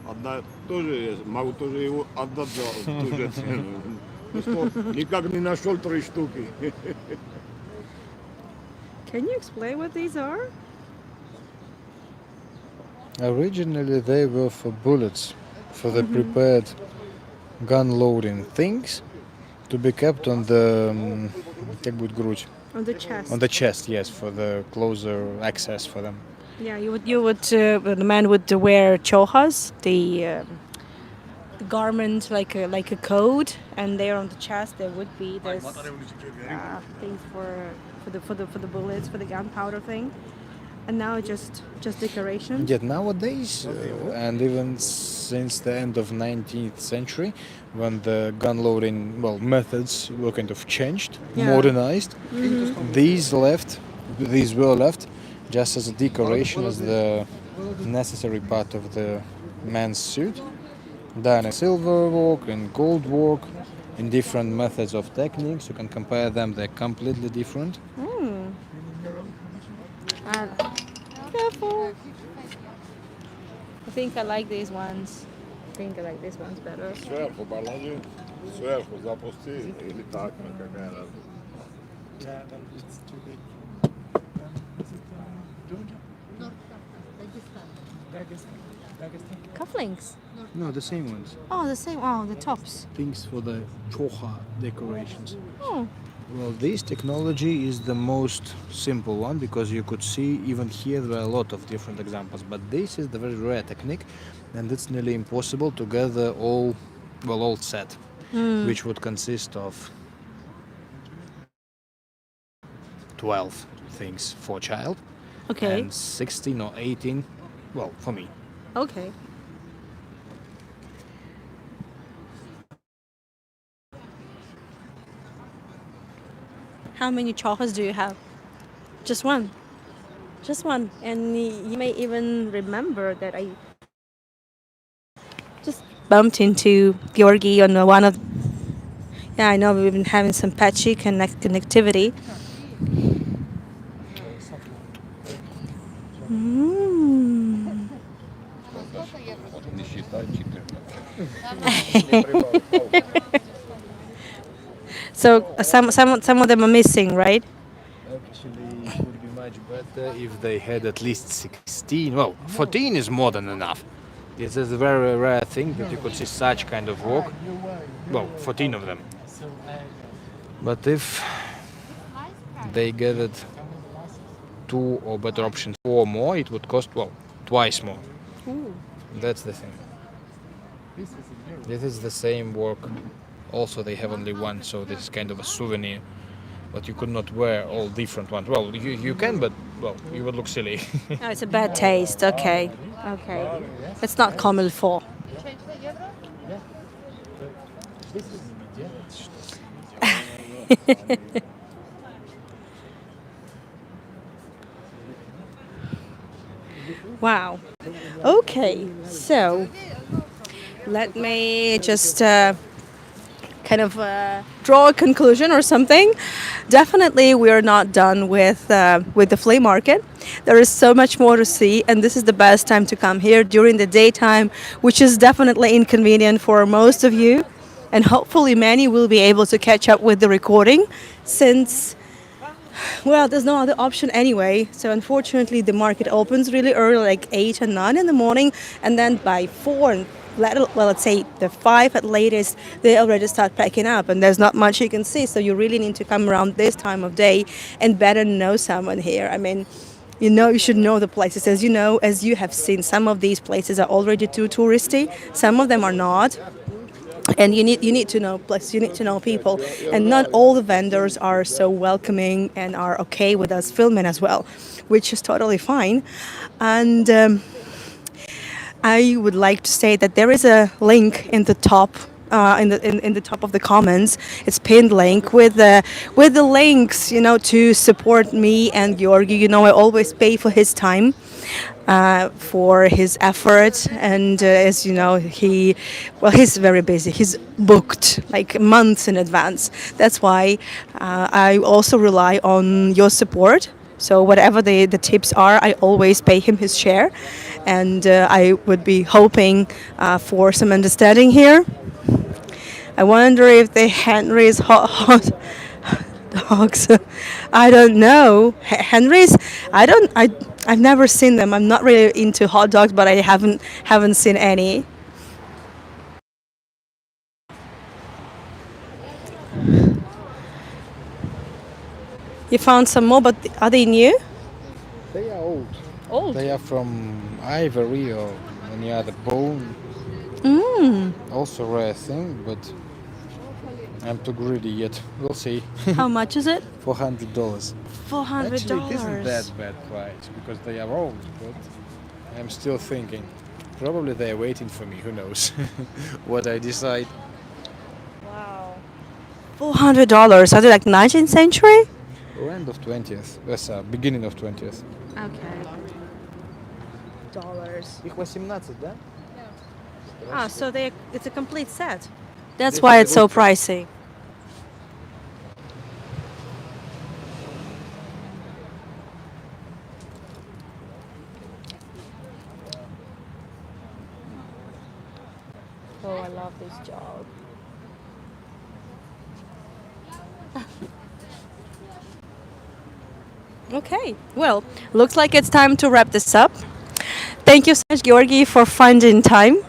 одна тоже есть, могу тоже его отдать за ту же цену. Просто никак не нашел 3 штуки. Can you explain what these are? Originally, they were for bullets, for the prepared gun loading things, to be kept on the как будет грудь? On the chest. On the chest, yes, for the closer access for them. Yeah, you would the man would wear chohas, the garment like a coat, and there on the chest there would be this things for the bullets, for the gunpowder thing. And now just decoration. Yet nowadays, and even since the end of 19th century, when the gun loading methods were kind of changed, Yeah. modernized, these were left just as a decoration, as the necessary part of the man's suit. Done in silver work and gold work, in different methods of techniques. You can compare them; they're completely different. Careful. I think I like these ones. I think I like these ones better. Сверху положи, сверху запусти или так, какая разница. Cufflinks. No, the same ones. Oh, the same. Oh, the tops. Things for the choha decorations. Oh. Well, this technology is the most simple one, because you could see even here there are a lot of different examples, but this is the very rare technique, and it's nearly impossible to gather all set, which would consist of 12 things for a child, Okay. and 16 or 18. Well, for me. Okay. How many chocolates do you have? Just one. Just one. And you may even remember that I just bumped into Giorgi on one of. Yeah, I know we've been having some patchy connectivity. Mm. So some of them are missing, right? Actually, it would be much better if they had at least 16. Well, 14 is more than enough. This is a very rare thing that you could see such kind of work. Well, 14 of them. But if they gathered two or better options or more, it would cost, well, twice more. That's the thing. This is the same work. Also, they have only one, so this is kind of a souvenir. But you could not wear all different ones. Well, you can, but well, you would look silly. Oh, it's a bad taste. Okay. Okay. It's not comme il faut. Wow. Okay. So let me just kind of draw a conclusion or something. Definitely, we are not done with the flea market. There is so much more to see, and this is the best time to come here during the daytime, which is definitely inconvenient for most of you. And hopefully, many will be able to catch up with the recording, since well, there's no other option anyway. So unfortunately, the market opens really early, like 8 and 9 in the morning, and then by 4 and let's say the 5 at latest, they already start packing up, and there's not much you can see. So you really need to come around this time of day and better know someone here. I mean, you should know the places. As you have seen, some of these places are already too touristy. Some of them are not. And you need to know places, you need to know people, and not all the vendors are so welcoming and are okay with us filming as well, which is totally fine. And I would like to say that there is a link in the top. In the top of the comments, it's pinned link with the links, to support me and Giorgi. I always pay for his time, for his effort, and as you know, he's very busy. He's booked like months in advance. That's why I also rely on your support. So whatever the tips are, I always pay him his share, and I would be hoping for some understanding here. I wonder if the Henry's hot dogs. I don't know. Henry's. I've never seen them. I'm not really into hot dogs, but I haven't seen any. You found some more, but are they new? They are old. Old. They are from ivory or any other bone. Also rare thing, but I'm too greedy yet. We'll see. How much is it? $400. $400. Actually, it isn't that bad price because they are old, but I'm still thinking. Probably they are waiting for me. Who knows what I decide. Wow. $400. Are they like 19th century? End of 20th. Yes, beginning of 20th. Okay. Dollars. Их 18, да? Ah, so it's a complete set. That's why it's so pricey. Oh, I love this job. Okay, well, looks like it's time to wrap this up. Thank you so much, Giorgi, for finding time.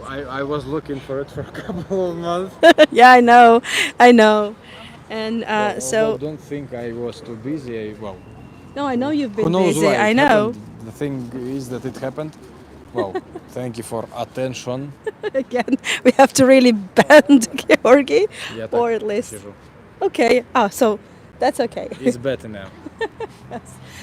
I was looking for it for a couple of months. Yeah, I know. And Although don't think I was too busy. Well, no, I know you've who been knows busy. why it I know. happened. The thing is that it happened. Well, thank you for attention. Again, we have to really bend Giorgi, Я or так at least. сижу. Okay. Oh, so that's okay. It's better now.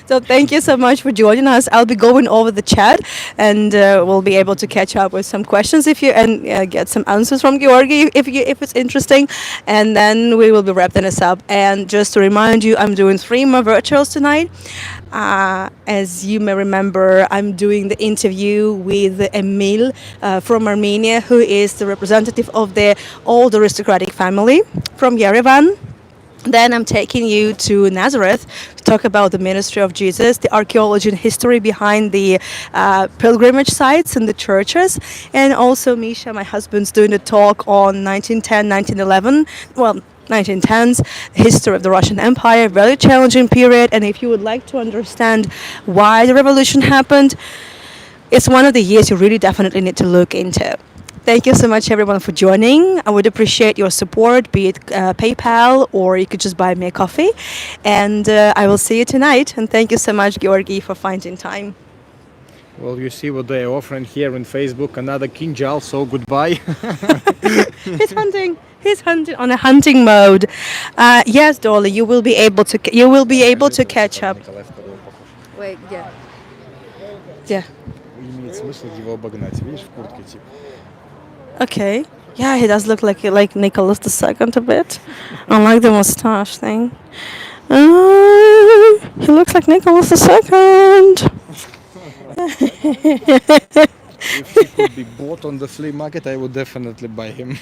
So thank you so much for joining us. I'll be going over the chat, and we'll be able to catch up with some questions if you and get some answers from Georgi if it's interesting, and then we will be wrapping this up. And just to remind you, I'm doing 3 more virtuals tonight. As you may remember, I'm doing the interview with Emil from Armenia, who is the representative of the old aristocratic family from Yerevan. Then I'm taking you to Nazareth to talk about the ministry of Jesus, the archaeology and history behind the pilgrimage sites and the churches. And also, Misha, my husband's doing a talk on 1910, 1911, well, 1910s, history of the Russian Empire, very challenging period. And if you would like to understand why the revolution happened, it's one of the years you really definitely need to look into. Thank you so much, everyone, for joining. I would appreciate your support, be it PayPal or you could just buy me a coffee. And I will see you tonight. And thank you so much, Georgi, for finding time. Well, you see what they're offering here on Facebook. Another kinjal, so goodbye. He's hunting. He's hunting on a hunting mode. Yes, Dolly, you will be able to catch up. Wait, yeah. Yeah. Имеет смысл его обогнать. Видишь, в куртке типа. Okay. Yeah, he does look like Nicholas II a bit. I like the mustache thing. He looks like Nicholas II. If he could be bought on the flea market, I would definitely buy him.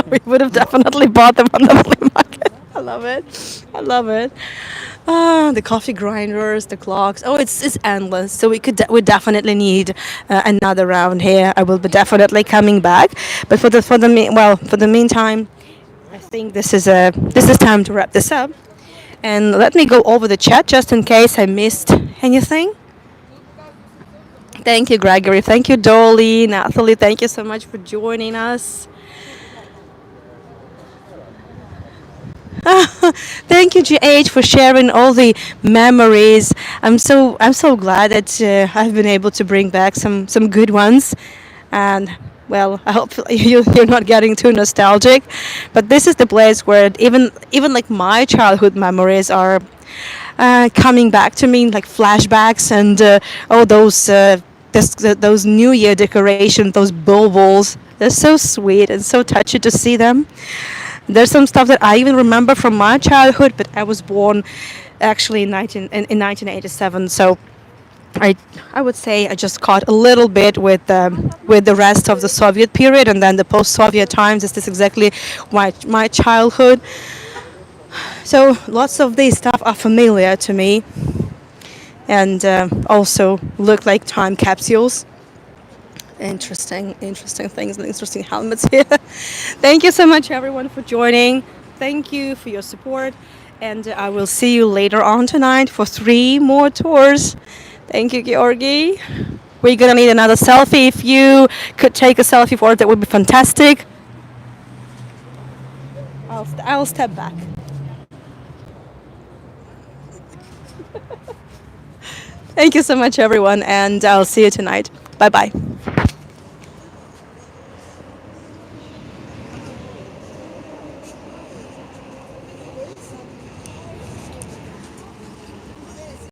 We would have definitely bought them on the flea market. I love it. I love it. The coffee grinders, the clocks. Oh, it's endless. So we definitely need another round here. I will be definitely coming back. But for the meantime, I think this is time to wrap this up. And let me go over the chat just in case I missed anything. Thank you, Gregory. Thank you, Dolly, Nathalie. Thank you so much for joining us. Thank you, GH, for sharing all the memories. I'm so glad that I've been able to bring back some good ones, and well, I hope you're not getting too nostalgic. But this is the place where even like my childhood memories are coming back to me, like flashbacks and all those New Year decorations, those baubles. They're so sweet and so touchy to see them. There's some stuff that I even remember from my childhood, but I was born actually in 1987, so I would say I just caught a little bit with the rest of the Soviet period, and then the post-Soviet times. This is exactly my childhood. So lots of these stuff are familiar to me, and also look like time capsules. Interesting things and interesting helmets here. Thank you so much, everyone, for joining. Thank you for your support, and I will see you later on tonight for 3 more tours. Thank you, Georgi. We're gonna need another selfie. If you could take a selfie for it, that would be fantastic. I'll step back. Thank you so much, everyone, and I'll see you tonight. Bye bye.